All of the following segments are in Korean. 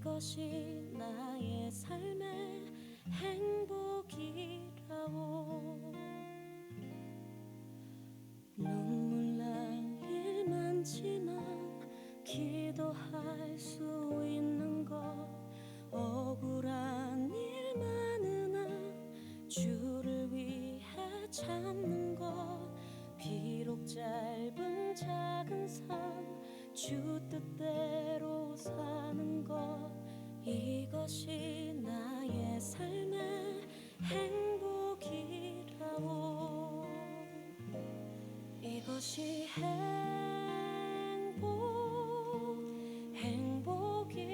이것이 나의 삶의 행복이라오. 눈물 날 일 많지만 기도할 수 있는 것, 억울한 일 많으나 주를 위해 참는 것, 비록 짧은 작은 삶 주 뜻대로 사는 것, 이것이 나의 삶의 행복이라오. 이것이 행복이라오.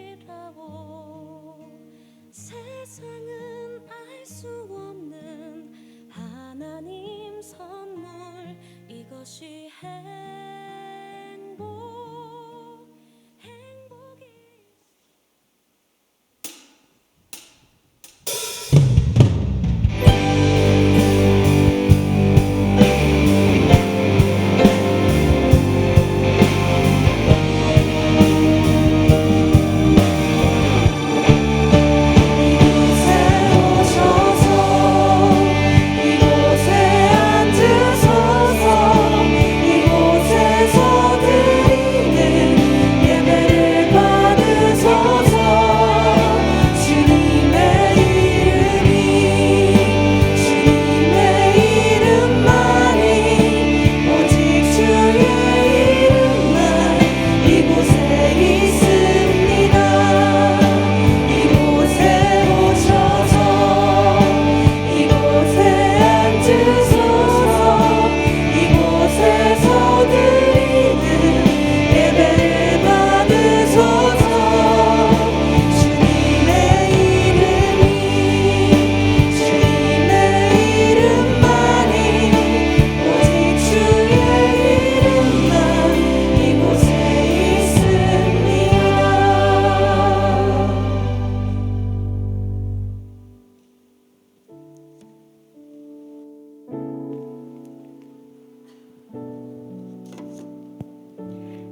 세상은 알 수 없는 하나님 선물, 이것이 행복이.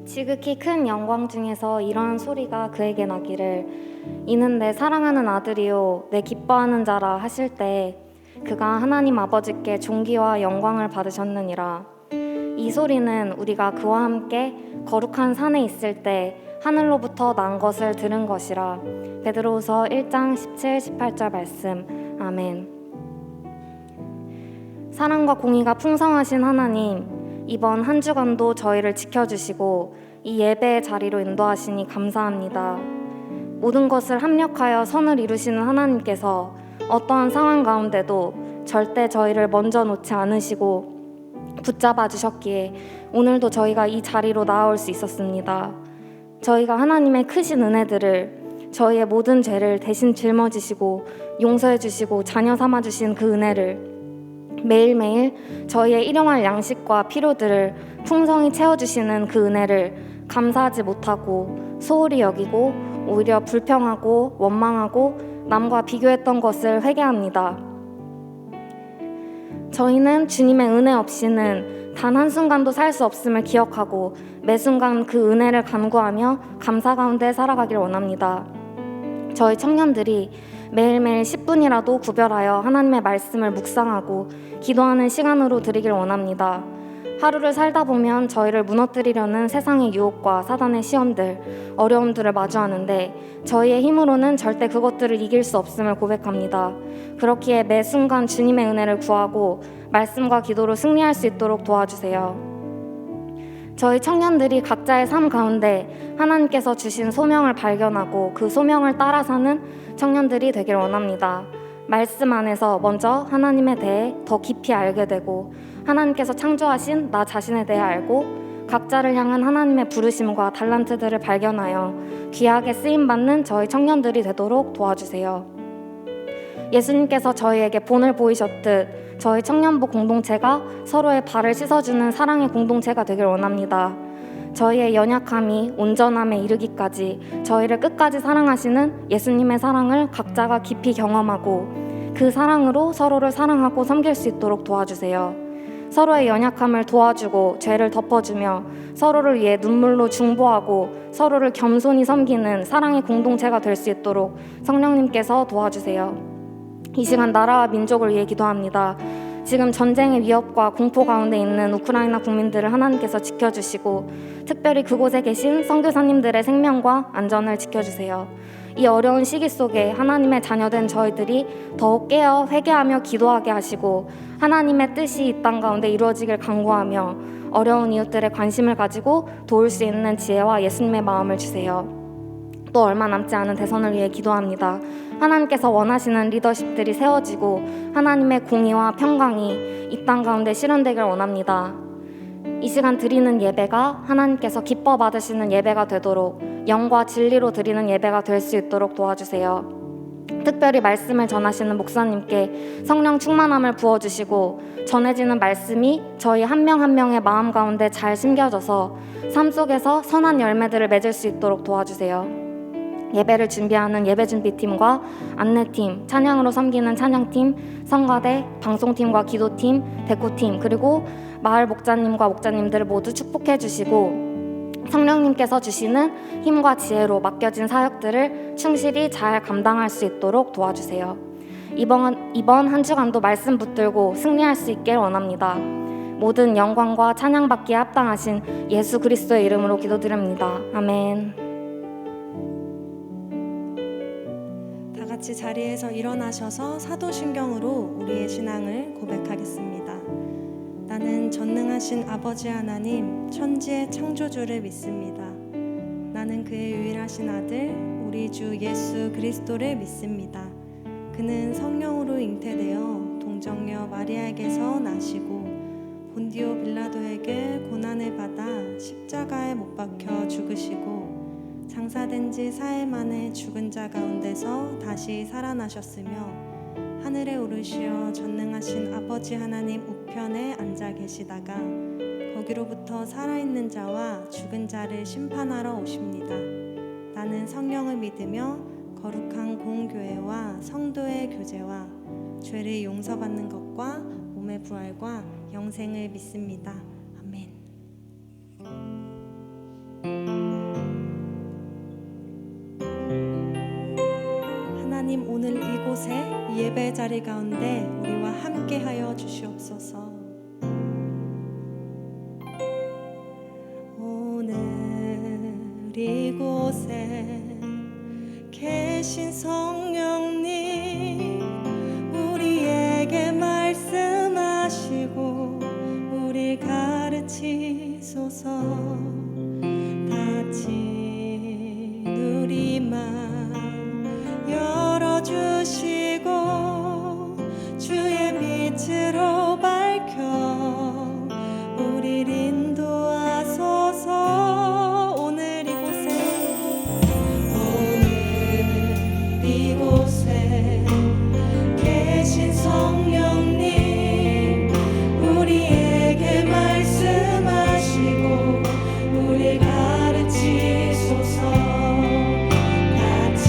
지극히 큰 영광 중에서 이러한 소리가 그에게 나기를, 이는 내 사랑하는 아들이요 내 기뻐하는 자라 하실 때 그가 하나님 아버지께 존귀와 영광을 받으셨느니라. 이 소리는 우리가 그와 함께 거룩한 산에 있을 때 하늘로부터 난 것을 들은 것이라. 베드로후서 1장 17, 18절 말씀. 아멘. 사랑과 공의가 풍성하신 하나님, 이번 한 주간도 저희를 지켜주시고 이 예배의 자리로 인도하시니 감사합니다. 모든 것을 합력하여 선을 이루시는 하나님께서 어떠한 상황 가운데도 절대 저희를 먼저 놓지 않으시고 붙잡아 주셨기에 오늘도 저희가 이 자리로 나아올 수 있었습니다. 저희가 하나님의 크신 은혜들을, 저희의 모든 죄를 대신 짊어지시고 용서해 주시고 자녀 삼아 주신 그 은혜를 매일매일 저희의 일용할 양식과 필요들을 풍성히 채워주시는 그 은혜를 감사하지 못하고 소홀히 여기고 오히려 불평하고 원망하고 남과 비교했던 것을 회개합니다. 저희는 주님의 은혜 없이는 단 한순간도 살 수 없음을 기억하고 매 순간 그 은혜를 간구하며 감사 가운데 살아가길 원합니다. 저희 청년들이 매일매일 10분이라도 구별하여 하나님의 말씀을 묵상하고 기도하는 시간으로 드리길 원합니다. 하루를 살다 보면 저희를 무너뜨리려는 세상의 유혹과 사단의 시험들, 어려움들을 마주하는데 저희의 힘으로는 절대 그것들을 이길 수 없음을 고백합니다. 그렇기에 매 순간 주님의 은혜를 구하고 말씀과 기도로 승리할 수 있도록 도와주세요. 저희 청년들이 각자의 삶 가운데 하나님께서 주신 소명을 발견하고 그 소명을 따라 사는 청년들이 되길 원합니다. 말씀 안에서 먼저 하나님에 대해 더 깊이 알게 되고 하나님께서 창조하신 나 자신에 대해 알고 각자를 향한 하나님의 부르심과 달란트들을 발견하여 귀하게 쓰임받는 저희 청년들이 되도록 도와주세요. 예수님께서 저희에게 본을 보이셨듯 저희 청년부 공동체가 서로의 발을 씻어주는 사랑의 공동체가 되길 원합니다. 저희의 연약함이 온전함에 이르기까지 저희를 끝까지 사랑하시는 예수님의 사랑을 각자가 깊이 경험하고 그 사랑으로 서로를 사랑하고 섬길 수 있도록 도와주세요. 서로의 연약함을 도와주고 죄를 덮어주며 서로를 위해 눈물로 중보하고 서로를 겸손히 섬기는 사랑의 공동체가 될 수 있도록 성령님께서 도와주세요. 이 시간 나라와 민족을 위해 기도합니다. 지금 전쟁의 위협과 공포 가운데 있는 우크라이나 국민들을 하나님께서 지켜주시고 특별히 그곳에 계신 선교사님들의 생명과 안전을 지켜주세요. 이 어려운 시기 속에 하나님의 자녀된 저희들이 더욱 깨어 회개하며 기도하게 하시고 하나님의 뜻이 이 땅 가운데 이루어지길 간구하며 어려운 이웃들의 관심을 가지고 도울 수 있는 지혜와 예수님의 마음을 주세요. 또 얼마 남지 않은 대선을 위해 기도합니다. 하나님께서 원하시는 리더십들이 세워지고 하나님의 공의와 평강이 이 땅 가운데 실현되길 원합니다. 이 시간 드리는 예배가 하나님께서 기뻐 받으시는 예배가 되도록 영과 진리로 드리는 예배가 될 수 있도록 도와주세요. 특별히 말씀을 전하시는 목사님께 성령 충만함을 부어주시고 전해지는 말씀이 저희 한 명 한 명의 마음 가운데 잘 심겨져서 삶 속에서 선한 열매들을 맺을 수 있도록 도와주세요. 예배를 준비하는 예배준비팀과 안내팀, 찬양으로 섬기는 찬양팀, 성가대, 방송팀과 기도팀, 데코팀, 그리고 마을 목자님과 목자님들을 모두 축복해 주시고 성령님께서 주시는 힘과 지혜로 맡겨진 사역들을 충실히 잘 감당할 수 있도록 도와주세요. 이번 한 주간도 말씀 붙들고 승리할 수 있길 원합니다. 모든 영광과 찬양받기에 합당하신 예수 그리스도의 이름으로 기도드립니다. 아멘. 다 같이 자리에서 일어나셔서 사도신경으로 우리의 신앙을 고백하겠습니다. 나는 전능하신 아버지 하나님 천지의 창조주를 믿습니다. 나는 그의 유일하신 아들 우리 주 예수 그리스도를 믿습니다. 그는 성령으로 잉태되어 동정녀 마리아에게서 나시고 본디오 빌라도에게 고난을 받아 십자가에 못 박혀 죽으시고 장사된 지 4일 만에 죽은 자 가운데서 다시 살아나셨으며 하늘에 오르시어 전능하신 아버지 하나님 우편에 앉아 계시다가 거기로부터 살아있는 자와 죽은 자를 심판하러 오십니다. 나는 성령을 믿으며 거룩한 공교회와 성도의 교제와 죄를 용서받는 것과 몸의 부활과 영생을 믿습니다. 아멘. 하나님, 오늘 이곳에 이 예배 자리 가운데 우리와 함께하여 주시옵소서. 오늘 이곳에 계신 성령님, 우리에게 말씀하시고 우리 가르치소서. 닫힌 우리 마음 열어주시고 주의 빛으로 밝혀 우리를 인도하소서. 오늘 이곳에 계신 성령님, 우리에게 말씀하시고 우리 가르치소서. 닫힌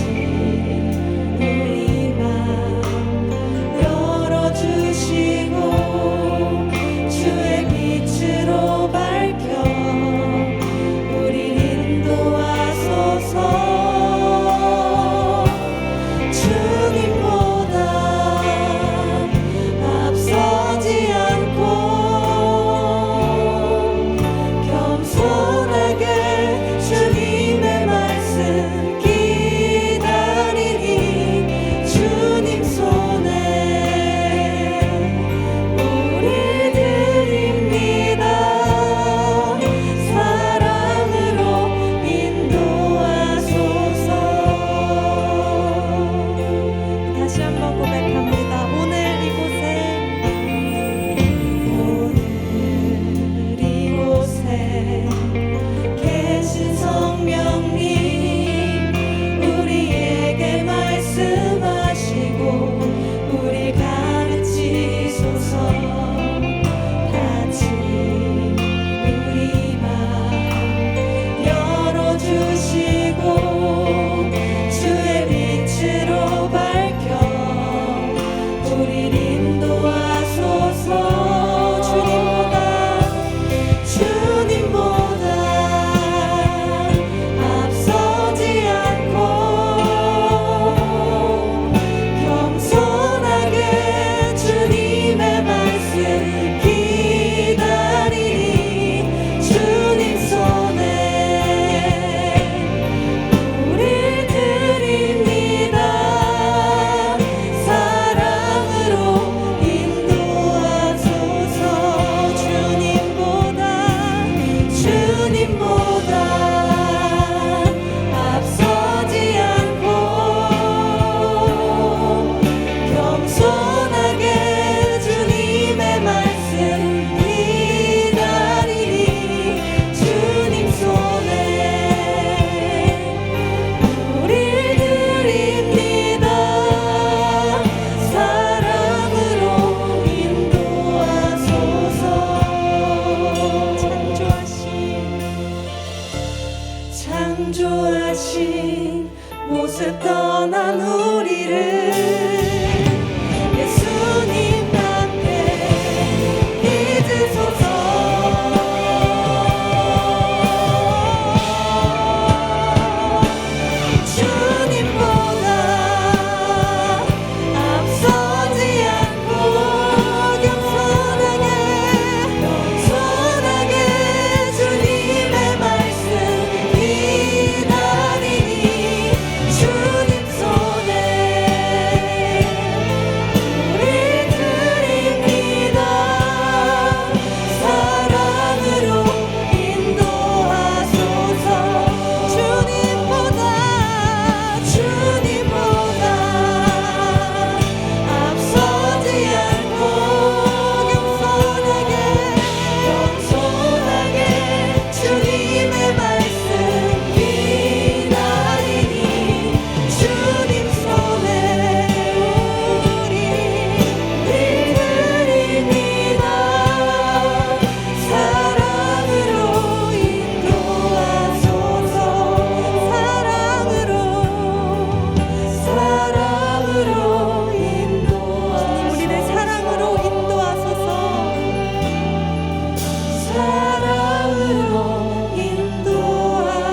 모습 떠난 우리를 예수님 앞에 믿으소서. 주님보다 앞서지 않고 겸손하게 주님의 말씀 기다리니 주님 손에 우리 드립니다. 사랑으로 인도하소서. 주님보다 앞서지 않고 겸손하게 주님의 말씀 기다리니 주님 손에 우리 드립니다. 사랑으로 인도하소서. 사랑으로 인도하소서. 우리를 사랑으로 인도하소서. 사랑으로 인도하소서.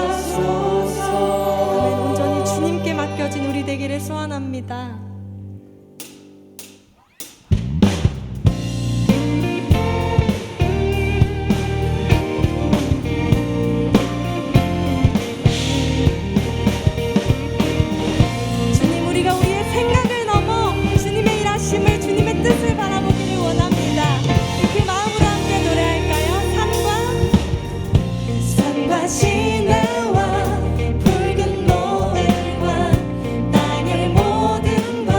아멘. 온전히 주님께 맡겨진 우리 되기를 소원합니다. 주님, 우리가 우리의 생각을 넘어 주님의 일하심을, 주님의 뜻을 바라보기를 원합니다. 그 마음으로 함께 노래할까요? 산과 시내와 붉은 노을과 땅의 모든 것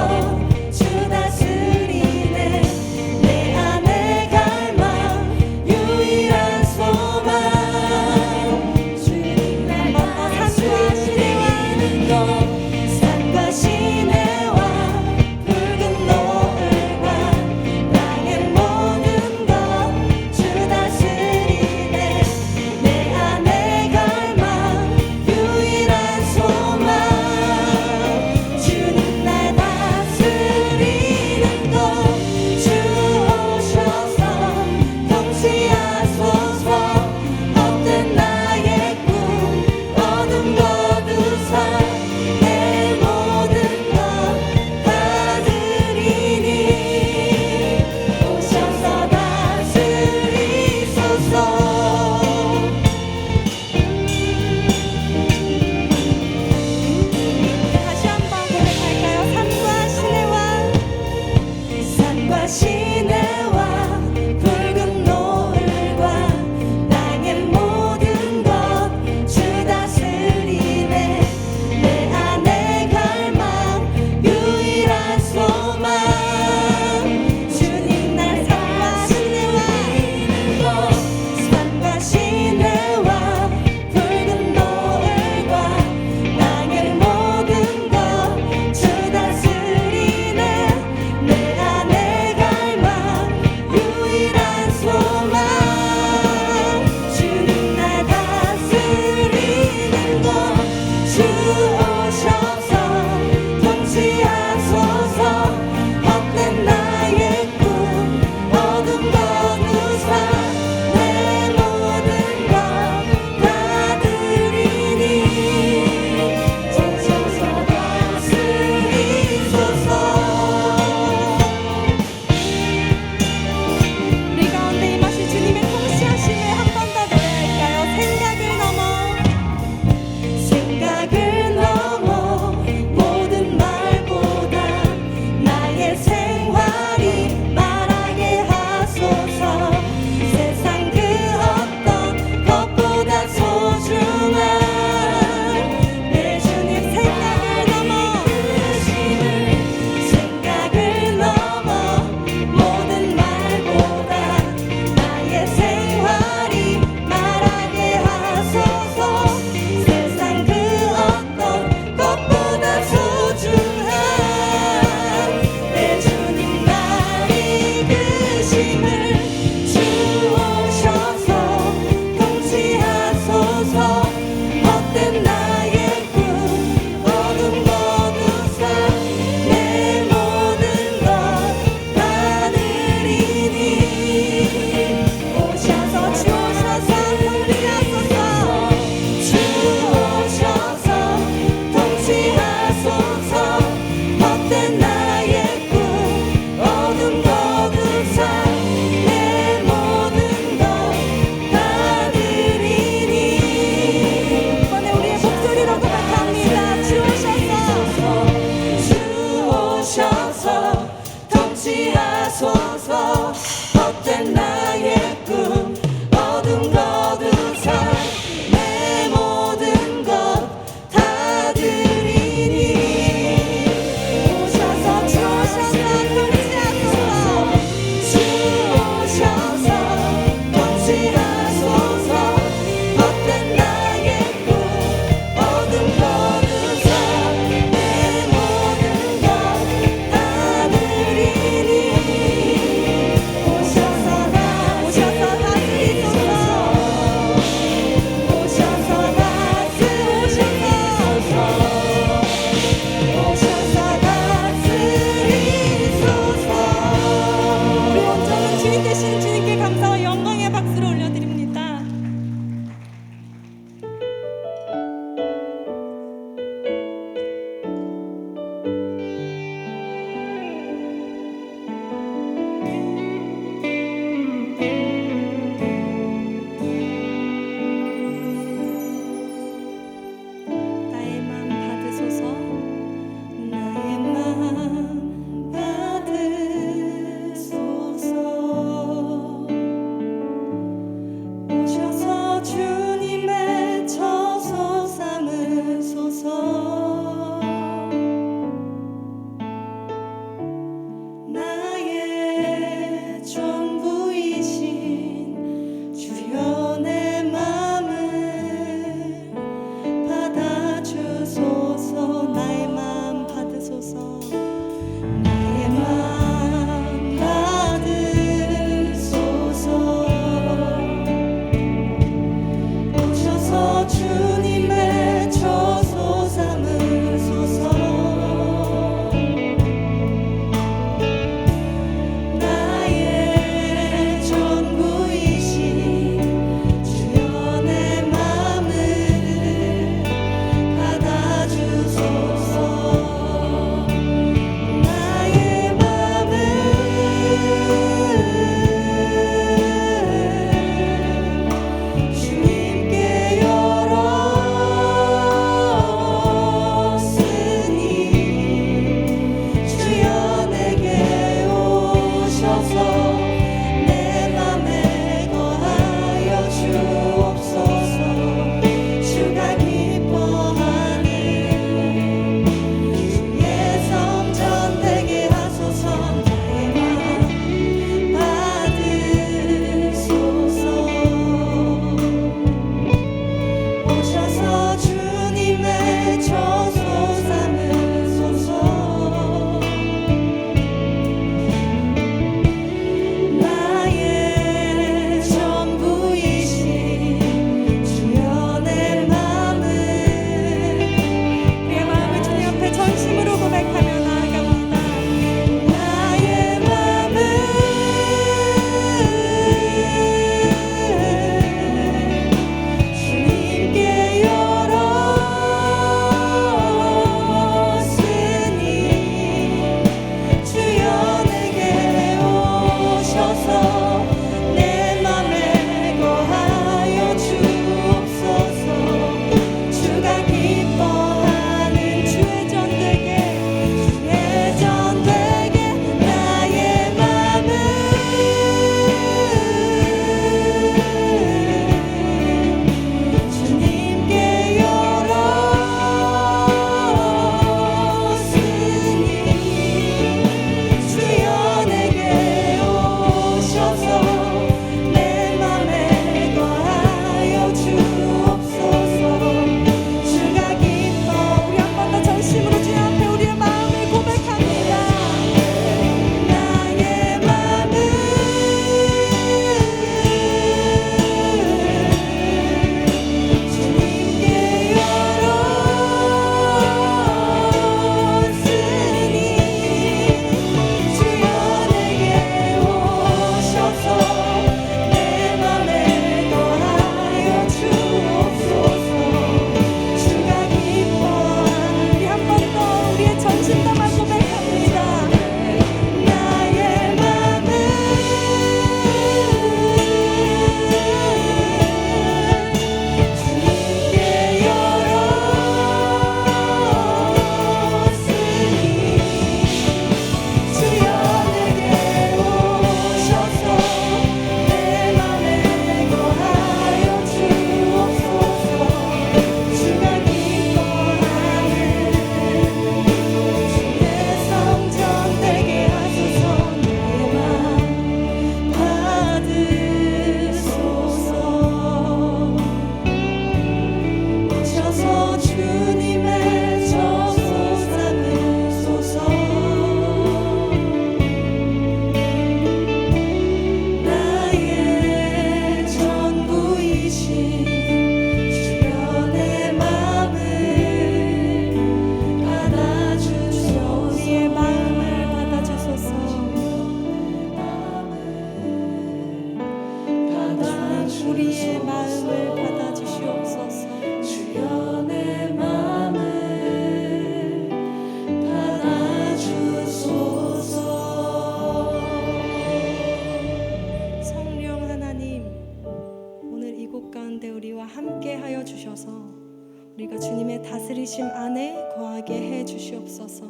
나게 해 주시옵소서.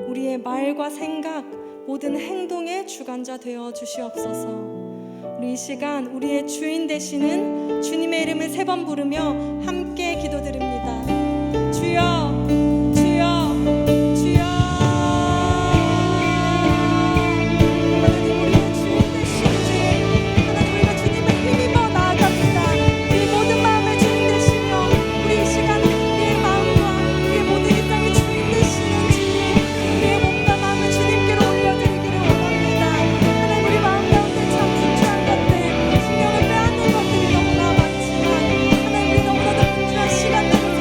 우리의 말과 생각, 모든 행동의 주관자 되어 주시옵소서. 우리 이 시간 우리의 주인 되시는 주님의 이름을 3번 부르며 함께 기도드립니다. 주여, 주여, 주여. 하나님, 우리의 주인 되신 주님, 하나님, 우리가 주님을 힘입어 나아갑니다. 우리 모든 마음의 주인 되시며 우리 이 시간 우리의 마음과 우리의 모든 일상의 주인 되시는 주님, 우리의 몸과 마음을 주님께로 올려드리기를 원합니다. 하나님, 우리 마음 가운데 참 분주한 것들, 신경을 빼앗는 것들이 너무나 많지만 하나님, 우리 너무나도 분주한 시간들을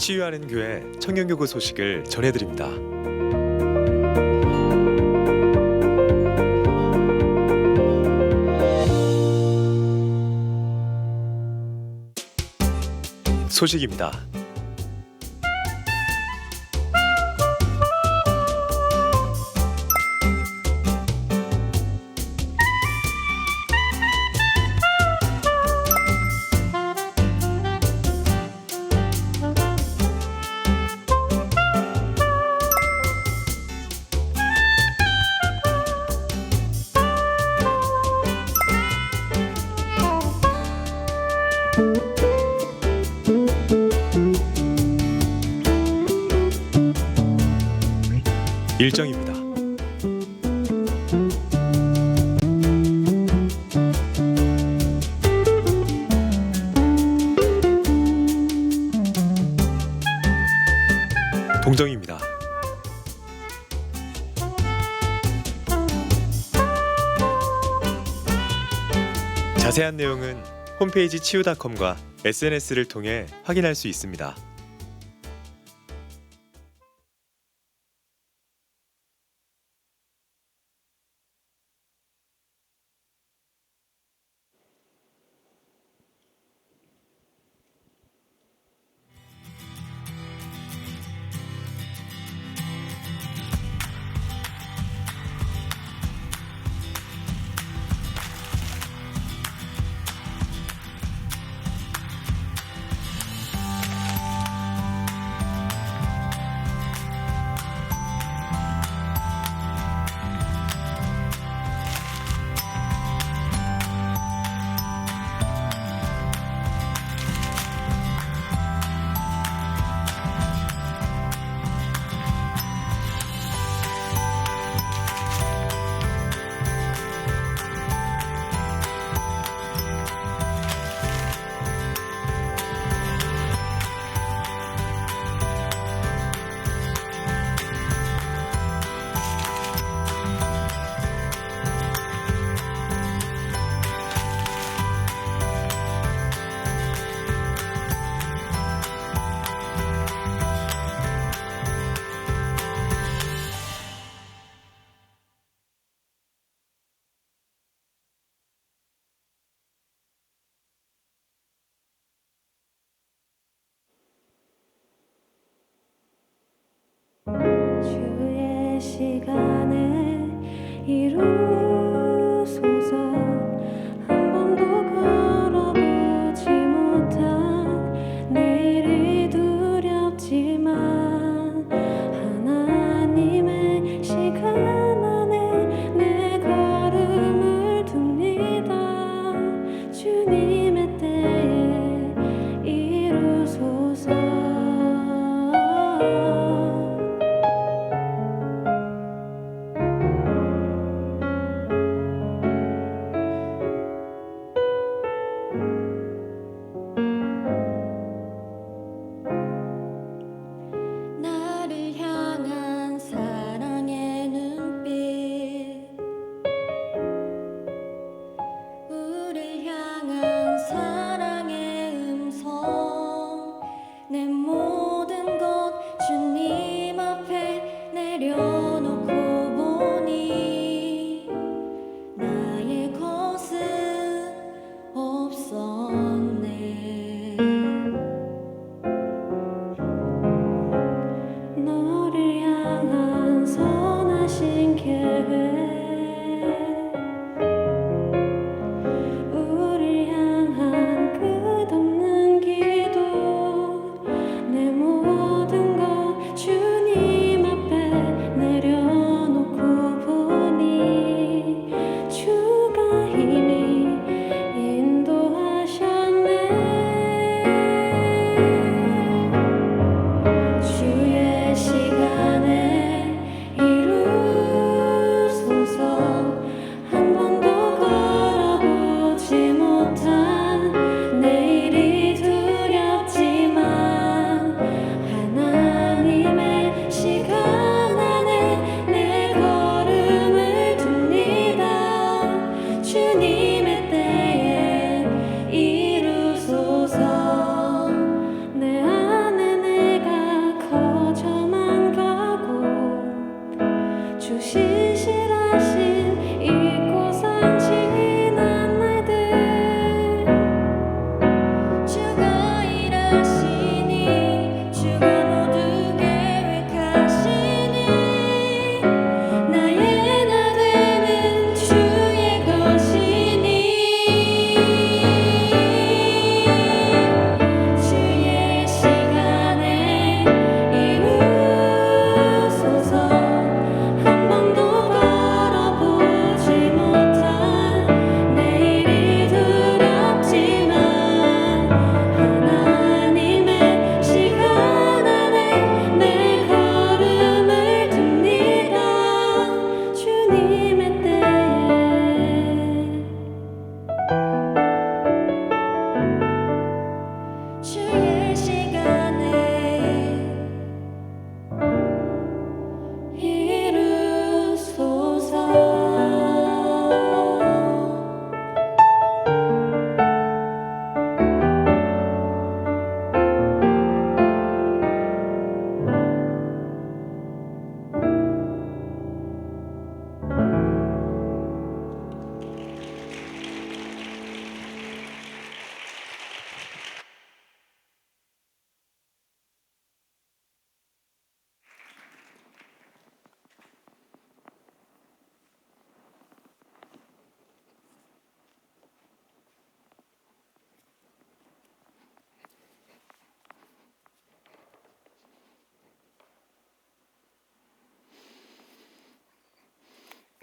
치유하는 교회 청년교구 소식을 전해드립니다. 소식입니다. 일정입니다. 동정입니다. 자세한 내용은 홈페이지 치유닷컴과 SNS를 통해 확인할 수 있습니다. 주의 시간에 이루소서. 한 번도 걸어보지 못한 내일이 두렵지만 하나님의 시간 안에 내 걸음을 둡니다. 주님의 때에 이루소서.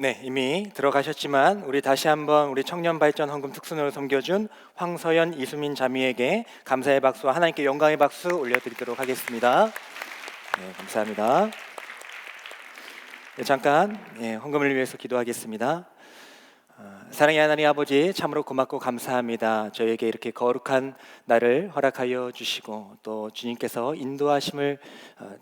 네, 이미 들어가셨지만 우리 다시 한번 우리 청년 발전 헌금 특순으로 섬겨준 황서연, 이수민 자매에게 감사의 박수와 하나님께 영광의 박수 올려드리도록 하겠습니다. 네, 감사합니다. 네, 잠깐 헌금을 위해서 기도하겠습니다. 사랑의 하나님 아버지, 참으로 고맙고 감사합니다. 저에게 이렇게 거룩한 날을 허락하여 주시고 또 주님께서 인도하심을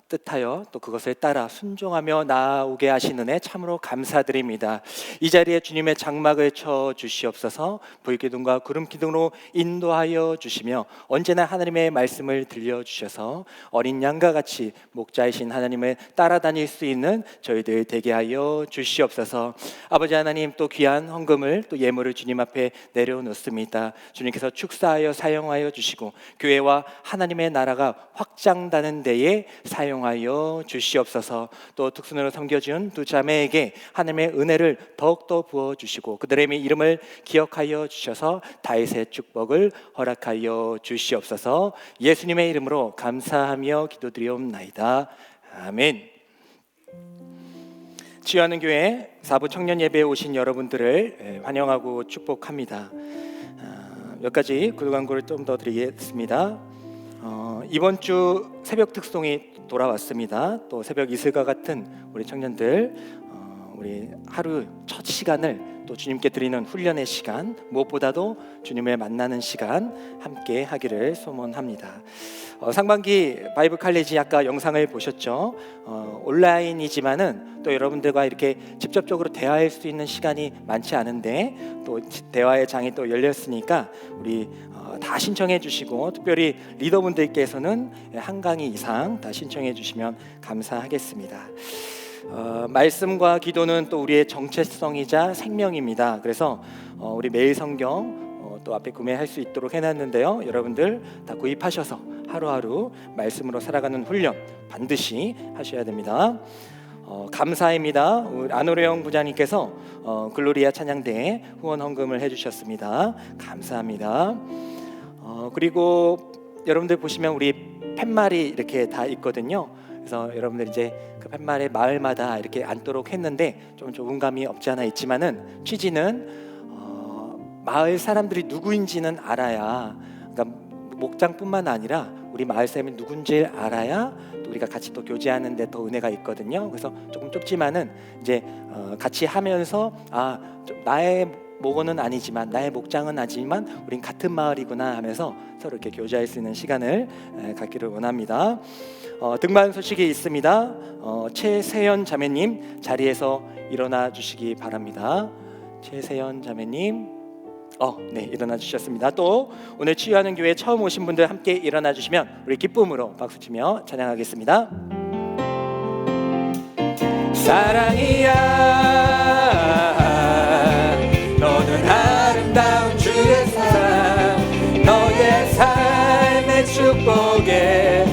뜻하여 또 그것을 따라 순종하며 나아오게 하시는 은혜 참으로 감사드립니다. 이 자리에 주님의 장막을 쳐 주시옵소서. 불기둥과 구름기둥으로 인도하여 주시며 언제나 하나님의 말씀을 들려주셔서 어린 양과 같이 목자이신 하나님을 따라다닐 수 있는 저희들 되게 하여 주시옵소서. 아버지 하나님, 또 귀한 헌금을 또 예물을 주님 앞에 내려놓습니다. 주님께서 축사하여 사용하여 주시고 교회와 하나님의 나라가 확장되는 데에 사용하여 주시옵소서. 또 특순으로 섬겨준 두 자매에게 하나님의 은혜를 더욱더 부어주시고 그들의 이름을 기억하여 주셔서 다윗의 축복을 허락하여 주시옵소서. 예수님의 이름으로 감사하며 기도드리옵나이다. 아멘. 치유하는 교회 4부 청년 예배에 오신 여러분들을 환영하고 축복합니다. 몇 가지 구독 광고를 좀 더 드리겠습니다. 이번 주 새벽 특송이 돌아왔습니다. 또 새벽 이슬과 같은 우리 청년들 우리 하루 첫 시간을 또 주님께 드리는 훈련의 시간, 무엇보다도 주님을 만나는 시간 함께 하기를 소원합니다. 상반기 바이블 칼리지 아까 영상을 보셨죠? 온라인이지만은 또 여러분들과 이렇게 직접적으로 대화할 수 있는 시간이 많지 않은데 또 대화의 장이 또 열렸으니까 우리 다 신청해 주시고 특별히 리더분들께서는 한 강의 이상 다 신청해 주시면 감사하겠습니다. 말씀과 기도는 또 우리의 정체성이자 생명입니다. 그래서 우리 매일 성경 또 앞에 구매할 수 있도록 해놨는데요. 여러분들 다 구입하셔서 하루하루 말씀으로 살아가는 훈련 반드시 하셔야 됩니다. 감사입니다. 우리 안호령 부장님께서 글로리아 찬양대에 후원 헌금을 해주셨습니다. 감사합니다. 그리고 여러분들 보시면 우리 팻말이 이렇게 다 있거든요. 그래서 여러분들 이제 그 팻말에 마을마다 이렇게 앉도록 했는데 좀 좁은 감이 없지 않아 있지만은 취지는 마을 사람들이 누구인지는 알아야, 그러니까 목장뿐만 아니라 우리 마을 사람이 누군지 알아야 또 우리가 같이 또 교제하는데 더 은혜가 있거든요. 그래서 조금 좁지만은 이제 같이 하면서 나의 목원은 아니지만 나의 목장은 아니지만 우린 같은 마을이구나 하면서 서로 이렇게 교제할 수 있는 시간을 갖기를 원합니다. 등반 소식이 있습니다. 최세연 자매님 자리에서 일어나 주시기 바랍니다. 최세연 자매님 네, 일어나 주셨습니다. 또 오늘 치유하는 교회 처음 오신 분들 함께 일어나 주시면 우리 기쁨으로 박수치며 찬양하겠습니다. 사랑이야 너는 아름다운 주의 사랑 너의 삶의 축복에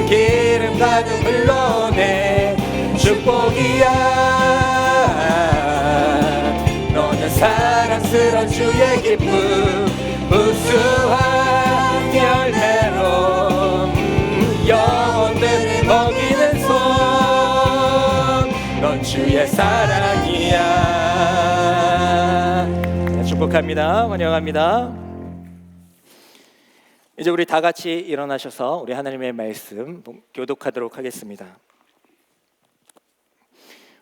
기름 가득 흘러내 축복이야 너는 사랑스러운 주의 기쁨 우수한 열매로 영혼들을 먹이는 손 넌 주의 사랑이야. 네, 축복합니다. 환영합니다. 이제 우리 다 같이 일어나셔서 우리 하나님의 말씀 교독하도록 하겠습니다.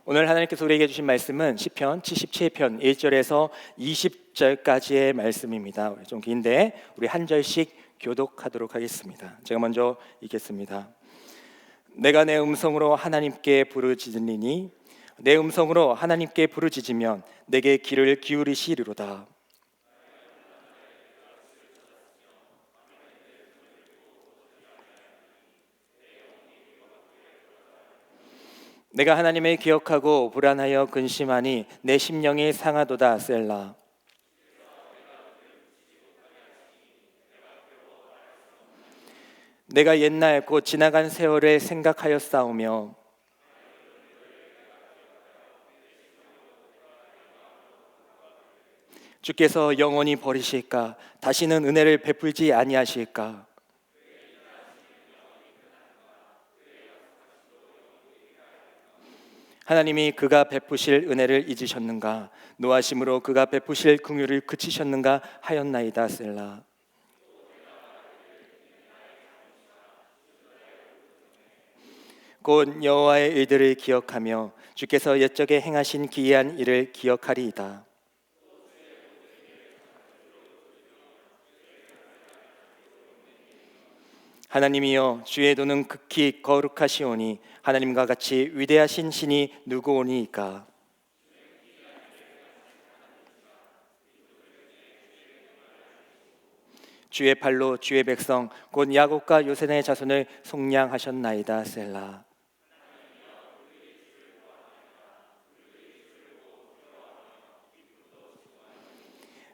오늘 하나님께서 우리에게 주신 말씀은 시편 77편 1절에서 20절까지의 말씀입니다. 좀 긴데 우리 한 절씩 교독하도록 하겠습니다. 제가 먼저 읽겠습니다. 내가 내 음성으로 하나님께 부르짖으리니 내 음성으로 하나님께 부르짖으면 내게 귀를 기울이시리로다. 내가 하나님을 기억하고 불안하여 근심하니 내 심령이 상하도다. 셀라. 내가 옛날 곧 지나간 세월을 생각하였사오며 주께서 영원히 버리실까? 다시는 은혜를 베풀지 아니하실까? 하나님이 그가 베푸실 은혜를 잊으셨는가? 노하심으로 그가 베푸실 긍휼을 그치셨는가 하였나이다. 셀라. 곧 여호와의 의들을 기억하며 주께서 옛적에 행하신 기이한 일을 기억하리이다. 하나님이여, 주의 도는 극히 거룩하시오니 하나님과 같이 위대하신 신이 누구오니이까? 주의 팔로 주의 백성 곧 야곱과 요셉의 자손을 속량하셨나이다. 셀라.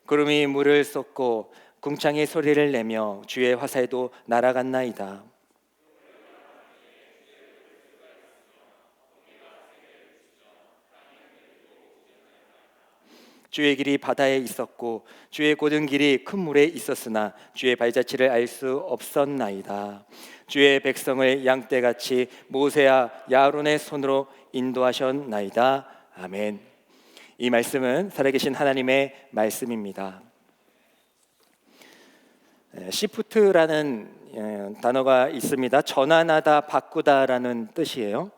구름이 물을 쏟고 궁창이 소리를 내며 주의 화살도 날아갔나이다. 주의 길이 바다에 있었고 주의 고든 길이 큰 물에 있었으나 주의 발자취를 알 수 없었나이다. 주의 백성을 양떼같이 모세와 야론의 손으로 인도하셨나이다. 아멘. 이 말씀은 살아계신 하나님의 말씀입니다. 시프트라는 단어가 있습니다. 전환하다, 바꾸다라는 뜻이에요.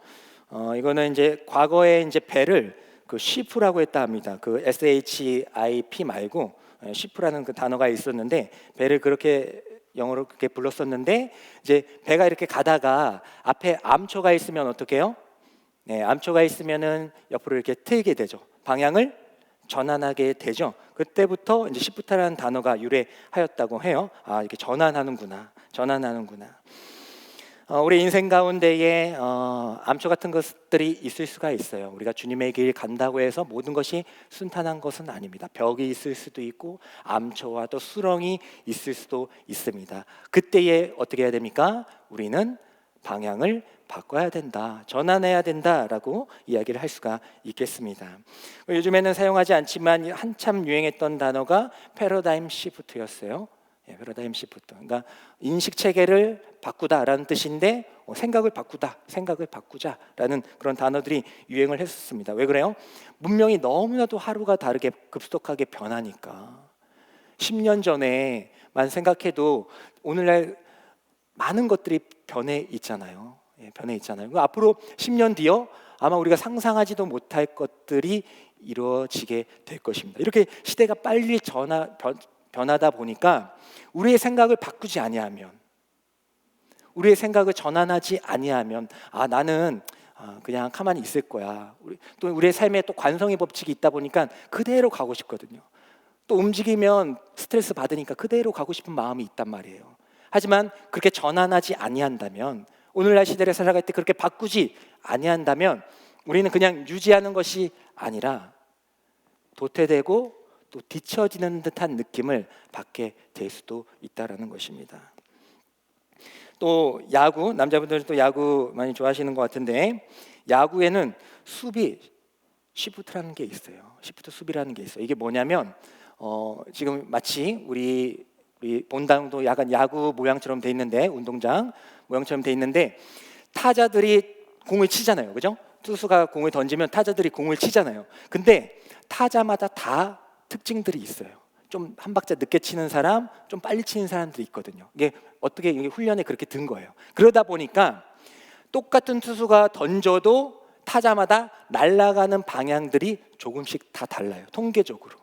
이거는 이제 과거에 이제 배를 그 쉬프라고 했다 합니다. 그 SHIP 말고 쉬프라는 그 단어가 있었는데 배를 그렇게 영어로 그렇게 불렀었는데 이제 배가 이렇게 가다가 앞에 암초가 있으면 어떻게 해요? 네, 암초가 있으면은 옆으로 이렇게 틀게 되죠. 방향을 전환하게 되죠. 그때부터 이제 시프트라는 단어가 유래하였다고 해요. 아, 이렇게 전환하는구나. 우리 인생 가운데에 암초 같은 것들이 있을 수가 있어요. 우리가 주님의 길 간다고 해서 모든 것이 순탄한 것은 아닙니다. 벽이 있을 수도 있고 암초와 또 수렁이 있을 수도 있습니다. 그때에 어떻게 해야 됩니까? 우리는 방향을 바꿔야 된다, 전환해야 된다라고 이야기를 할 수가 있겠습니다. 요즘에는 사용하지 않지만 한참 유행했던 단어가 패러다임 시프트였어요. 패러다임 시프트. 그러니까 인식 체계를 바꾸다라는 뜻인데 생각을 바꾸자라는 그런 단어들이 유행을 했었습니다. 왜 그래요? 문명이 너무나도 하루가 다르게 급속하게 변하니까 10년 전에만 생각해도 오늘날 많은 것들이 변해 있잖아요. 앞으로 10년 뒤요 아마 우리가 상상하지도 못할 것들이 이루어지게 될 것입니다. 이렇게 시대가 빨리 변하다 보니까 우리의 생각을 바꾸지 아니하면, 우리의 생각을 전환하지 아니하면 나는 그냥 가만히 있을 거야. 또 우리의 삶에 또 관성의 법칙이 있다 보니까 그대로 가고 싶거든요. 또 움직이면 스트레스 받으니까 그대로 가고 싶은 마음이 있단 말이에요. 하지만 그렇게 전환하지 아니한다면, 오늘날 시대를 살아갈 때 그렇게 바꾸지 아니한다면 우리는 그냥 유지하는 것이 아니라 도태되고 또 뒤처지는 듯한 느낌을 받게 될 수도 있다라는 것입니다. 또 야구, 남자분들은 또 야구 많이 좋아하시는 것 같은데 야구에는 수비, 시프트라는 게 있어요. 시프트 수비라는 게 있어요. 이게 뭐냐면 지금 마치 우리 본당도 약간 야구 모양처럼 돼 있는데, 운동장 모양처럼 돼 있는데 타자들이 공을 치잖아요. 그죠? 투수가 공을 던지면 타자들이 공을 치잖아요. 근데 타자마다 다 특징들이 있어요. 좀 한 박자 늦게 치는 사람, 좀 빨리 치는 사람들이 있거든요. 이게 어떻게 이게 훈련에 그렇게 든 거예요. 그러다 보니까 똑같은 투수가 던져도 타자마다 날아가는 방향들이 조금씩 다 달라요. 통계적으로.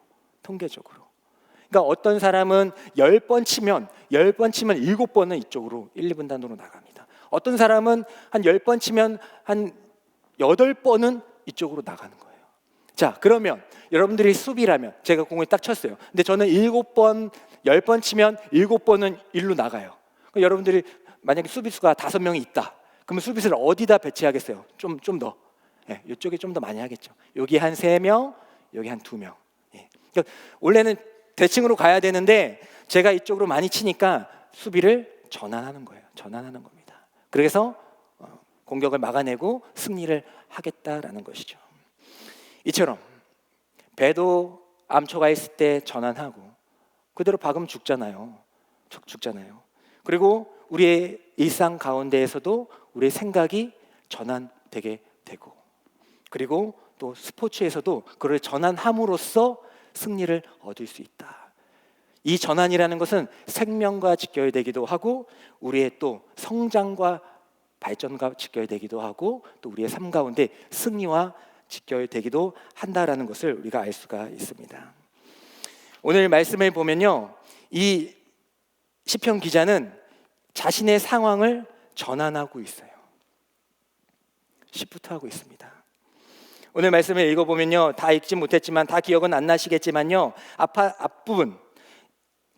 그러니까 어떤 사람은 10번 치면 7번은 이쪽으로 1, 2분 단으로 나갑니다. 어떤 사람은 한 10번 치면 한 8번은 이쪽으로 나가는 거예요. 자, 그러면 여러분들이 수비라면 제가 공을 딱 쳤어요. 근데 저는 7번, 10번 치면 7번은 일로 나가요. 그럼 여러분들이 만약에 수비수가 5명이 있다. 그러면 수비수를 어디다 배치하겠어요? 좀 더. 예, 이쪽에 좀 더 많이 하겠죠. 여기 한 3명, 여기 한 2명. 예. 그러니까 원래는 대칭으로 가야 되는데 제가 이쪽으로 많이 치니까 수비를 전환하는 겁니다. 그래서 공격을 막아내고 승리를 하겠다라는 것이죠. 이처럼 배도 암초가 있을 때 전환하고 그대로 박으면 죽잖아요. 그리고 우리의 일상 가운데에서도 우리의 생각이 전환되게 되고, 그리고 또 스포츠에서도 그를 전환함으로써 승리를 얻을 수 있다. 이 전환이라는 것은 생명과 직결되기도 하고 우리의 또 성장과 발전과 직결되기도 하고 또 우리의 삶 가운데 승리와 직결되기도 한다라는 것을 우리가 알 수가 있습니다. 오늘 말씀을 보면요, 이 시편 기자는 자신의 상황을 전환하고 있어요. 시프트하고 있습니다. 오늘 말씀을 읽어보면요, 다 읽지 못했지만 다 기억은 안 나시겠지만요, 앞부분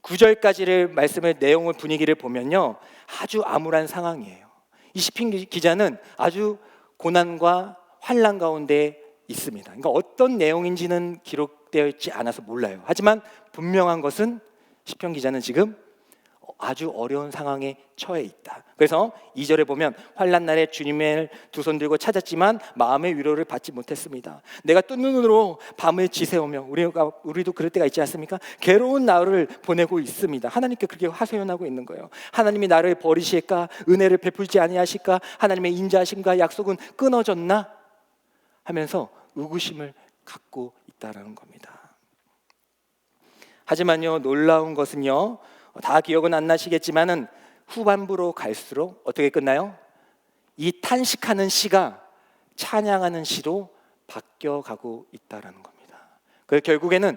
9절까지를 말씀의 내용을 분위기를 보면요, 아주 암울한 상황이에요. 이 시편 기자는 아주 고난과 환난 가운데 있습니다. 그러니까 어떤 내용인지는 기록되어 있지 않아서 몰라요. 하지만 분명한 것은 시편 기자는 지금 아주 어려운 상황에 처해 있다. 그래서 2절에 보면 환난 날에 주님의 두 손 들고 찾았지만 마음의 위로를 받지 못했습니다. 내가 뜬 눈으로 밤을 지새우며 우리도 그럴 때가 있지 않습니까? 괴로운 나를 보내고 있습니다. 하나님께 그렇게 하소연하고 있는 거예요. 하나님이 나를 버리실까? 은혜를 베풀지 아니하실까? 하나님의 인자하심과 약속은 끊어졌나? 하면서 의구심을 갖고 있다라는 겁니다. 하지만요, 놀라운 것은요, 다 기억은 안 나시겠지만은 후반부로 갈수록 어떻게 끝나요? 이 탄식하는 시가 찬양하는 시로 바뀌어가고 있다라는 겁니다. 그래서 결국에는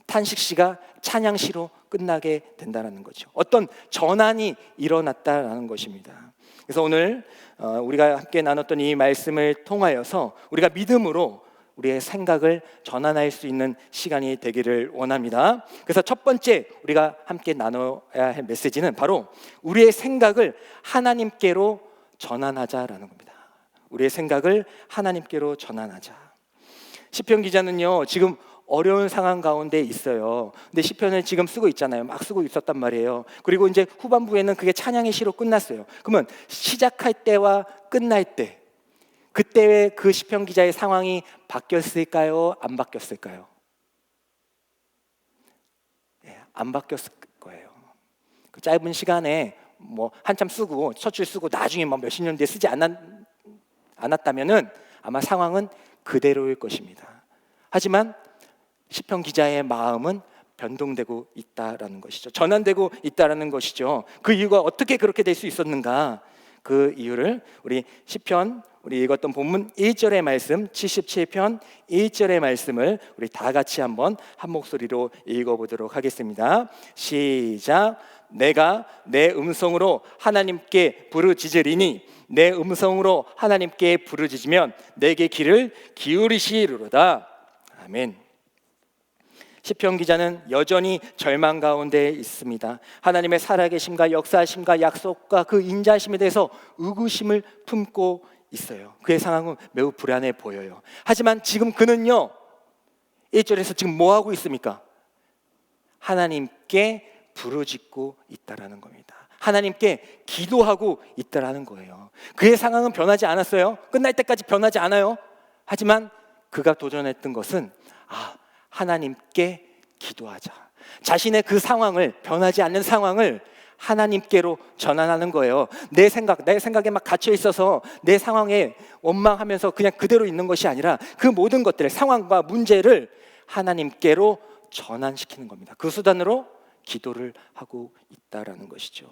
탄식 시가 찬양 시로 끝나게 된다라는 거죠. 어떤 전환이 일어났다라는 것입니다. 그래서 오늘 우리가 함께 나눴던 이 말씀을 통하여서 우리가 믿음으로 우리의 생각을 전환할 수 있는 시간이 되기를 원합니다. 그래서 첫 번째 우리가 함께 나눠야 할 메시지는 바로 우리의 생각을 하나님께로 전환하자라는 겁니다. 우리의 생각을 하나님께로 전환하자. 시편 기자는요, 지금 어려운 상황 가운데 있어요. 근데 시편을 지금 쓰고 있잖아요. 막 쓰고 있었단 말이에요. 그리고 이제 후반부에는 그게 찬양의 시로 끝났어요. 그러면 시작할 때와 끝날 때, 그때의 그 시편 기자의 상황이 바뀌었을까요? 안 바뀌었을까요? 안 바뀌었을 거예요. 그 짧은 시간에 뭐 한참 쓰고 첫 줄 쓰고 나중에 뭐 몇십 년 뒤에 쓰지 않았다면은 아마 상황은 그대로일 것입니다. 하지만 시편 기자의 마음은 변동되고 있다라는 것이죠. 전환되고 있다라는 것이죠. 그 이유가 어떻게 그렇게 될 수 있었는가? 그 이유를 우리 시편 우리 읽었던 본문 1절의 말씀 77편 1절의 말씀을 우리 다 같이 한번 한 목소리로 읽어보도록 하겠습니다. 시작. 내가 내 음성으로 하나님께 부르짖으리니 내 음성으로 하나님께 부르짖으면 내게 귀를 기울이시리로다. 아멘. 시편 기자는 여전히 절망 가운데 있습니다. 하나님의 살아계심과 역사하심과 약속과 그 인자하심에 대해서 의구심을 품고 있어요. 그의 상황은 매우 불안해 보여요. 하지만 지금 그는요, 1절에서 지금 뭐 하고 있습니까? 하나님께 부르짖고 있다라는 겁니다. 하나님께 기도하고 있다라는 거예요. 그의 상황은 변하지 않았어요. 끝날 때까지 변하지 않아요. 하지만 그가 도전했던 것은 하나님께 기도하자. 자신의 그 상황을, 변하지 않는 상황을 하나님께로 전환하는 거예요. 내 생각에 막 갇혀 있어서 내 상황에 원망하면서 그냥 그대로 있는 것이 아니라 그 모든 것들을, 상황과 문제를 하나님께로 전환시키는 겁니다. 그 수단으로 기도를 하고 있다라는 것이죠.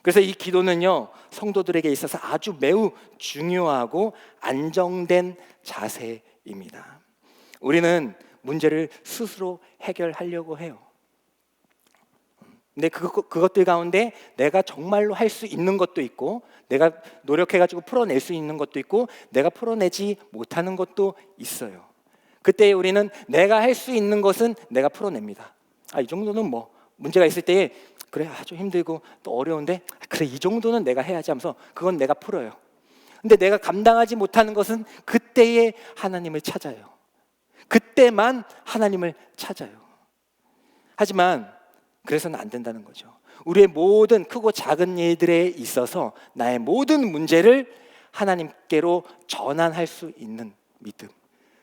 그래서 이 기도는요, 성도들에게 있어서 아주 매우 중요하고 안정된 자세입니다. 우리는 문제를 스스로 해결하려고 해요. 근데 그것들 가운데 내가 정말로 할 수 있는 것도 있고, 내가 노력해가지고 풀어낼 수 있는 것도 있고, 내가 풀어내지 못하는 것도 있어요. 그때 우리는 내가 할 수 있는 것은 내가 풀어냅니다. 이 정도는 뭐 문제가 있을 때 그래, 좀 힘들고 또 어려운데 그래, 이 정도는 내가 해야지 하면서 그건 내가 풀어요. 근데 내가 감당하지 못하는 것은 그때에 하나님을 찾아요. 그때만 하나님을 찾아요. 하지만 그래서는 안 된다는 거죠. 우리의 모든 크고 작은 일들에 있어서 나의 모든 문제를 하나님께로 전환할 수 있는 믿음,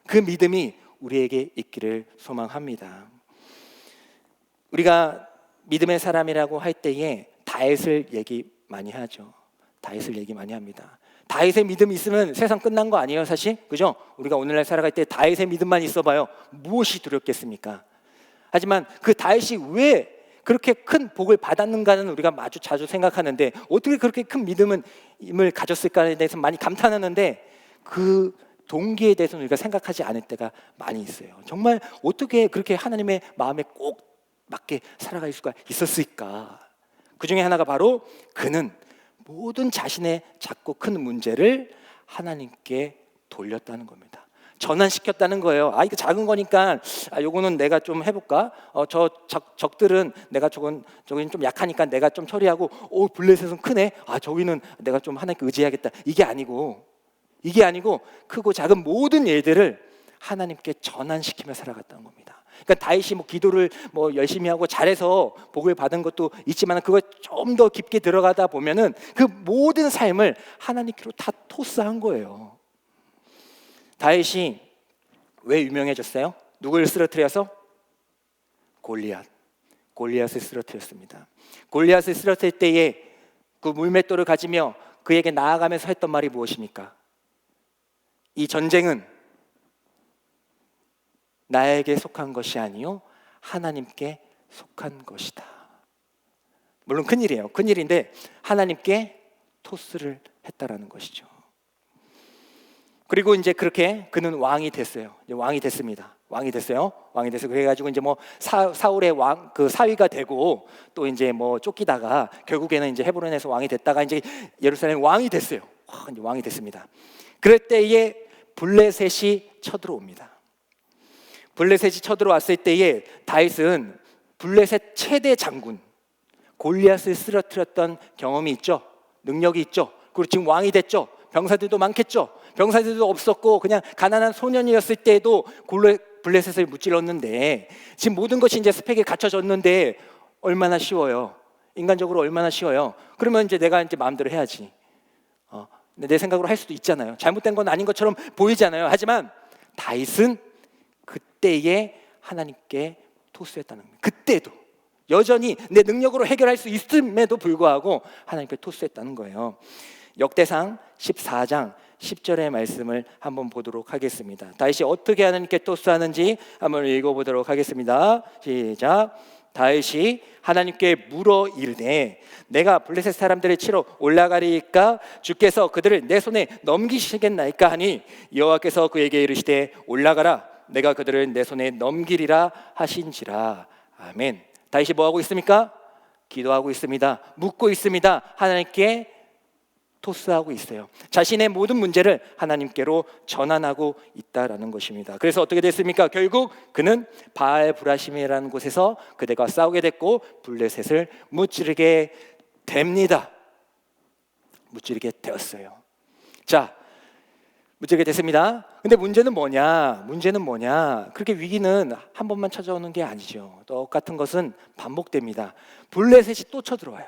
그 믿음이 우리에게 있기를 소망합니다. 우리가 믿음의 사람이라고 할 때에 다윗을 얘기 많이 하죠. 다윗을 얘기 많이 합니다. 다윗의 믿음이 있으면 세상 끝난 거 아니에요, 사실? 그죠? 우리가 오늘날 살아갈 때 다윗의 믿음만 있어봐요. 무엇이 두렵겠습니까? 하지만 그 다윗이 왜 그렇게 큰 복을 받았는가는 우리가 아주 자주 생각하는데, 어떻게 그렇게 큰 믿음을 가졌을까에 대해서 많이 감탄하는데, 그 동기에 대해서는 우리가 생각하지 않을 때가 많이 있어요. 정말 어떻게 그렇게 하나님의 마음에 꼭 맞게 살아갈 수가 있었을까? 그 중에 하나가 바로 그는 모든 자신의 작고 큰 문제를 하나님께 돌렸다는 겁니다. 전환시켰다는 거예요. 이거 작은 거니까 요거는 내가 좀 해볼까? 저 적들은 내가 저긴 좀 약하니까 내가 좀 처리하고, 블레셋은 크네. 저기는 내가 좀 하나님께 의지해야겠다. 이게 아니고 크고 작은 모든 일들을 하나님께 전환시키며 살아갔다는 겁니다. 그러니까 다윗이 기도를 열심히 하고 잘해서 복을 받은 것도 있지만, 그걸 좀 더 깊게 들어가다 보면은 그 모든 삶을 하나님께로 다 토스한 거예요. 다윗이 왜 유명해졌어요? 누구를 쓰러뜨려서? 골리앗을 쓰러뜨렸습니다. 골리앗을 쓰러뜨릴 때에 그 물맷돌을 가지며 그에게 나아가면서 했던 말이 무엇입니까? 이 전쟁은 나에게 속한 것이 아니요 하나님께 속한 것이다. 물론 큰일이에요. 큰일인데 하나님께 토스를 했다라는 것이죠. 그리고 이제 그렇게 그는 왕이 됐어요. 이제 왕이 됐습니다. 왕이 됐어요. 그래가지고 이제 사울의 그 사위가 되고, 또 이제 쫓기다가 결국에는 이제 헤브론에서 왕이 됐다가 이제 예루살렘 왕이 됐어요. 이제 왕이 됐습니다. 그럴 때에 블레셋이 쳐들어옵니다. 블레셋이 쳐들어왔을 때에 다윗은 블레셋 최대 장군 골리앗을 쓰러뜨렸던 경험이 있죠. 능력이 있죠. 그리고 지금 왕이 됐죠. 병사들도 많겠죠. 병사들도 없었고 그냥 가난한 소년이었을 때에도 블레셋을 무찔렀는데, 지금 모든 것이 이제 스펙에 갖춰졌는데 얼마나 쉬워요. 인간적으로 얼마나 쉬워요. 그러면 이제 내가 이제 마음대로 해야지. 내 생각으로 할 수도 있잖아요. 잘못된 건 아닌 것처럼 보이잖아요. 하지만 다윗은 그때에 하나님께 토스했다는 거예요. 그때도 여전히 내 능력으로 해결할 수 있음에도 불구하고 하나님께 토스했다는 거예요. 역대상 14장 10절의 말씀을 한번 보도록 하겠습니다. 다윗이 어떻게 하나님께 토스하는지 한번 읽어보도록 하겠습니다. 시작. 다윗이 하나님께 물어 이르되 내가 블레셋 사람들을 치러 올라가리까 주께서 그들을 내 손에 넘기시겠나이까 하니 여호와께서 그에게 이르시되 올라가라 내가 그들을 내 손에 넘기리라 하신지라. 아멘. 다윗이 뭐하고 있습니까? 기도하고 있습니다. 묻고 있습니다. 하나님께 토스하고 있어요. 자신의 모든 문제를 하나님께로 전환하고 있다라는 것입니다. 그래서 어떻게 됐습니까? 결국 그는 바알 브라심이라는 곳에서 그들과 싸우게 됐고 블레셋을 무찌르게 됩니다. 무찌르게 되었어요. 자, 무찌르게 됐습니다. 근데 문제는 뭐냐? 그렇게 위기는 한 번만 찾아오는 게 아니죠. 똑같은 것은 반복됩니다. 블레셋이 또 쳐들어와요.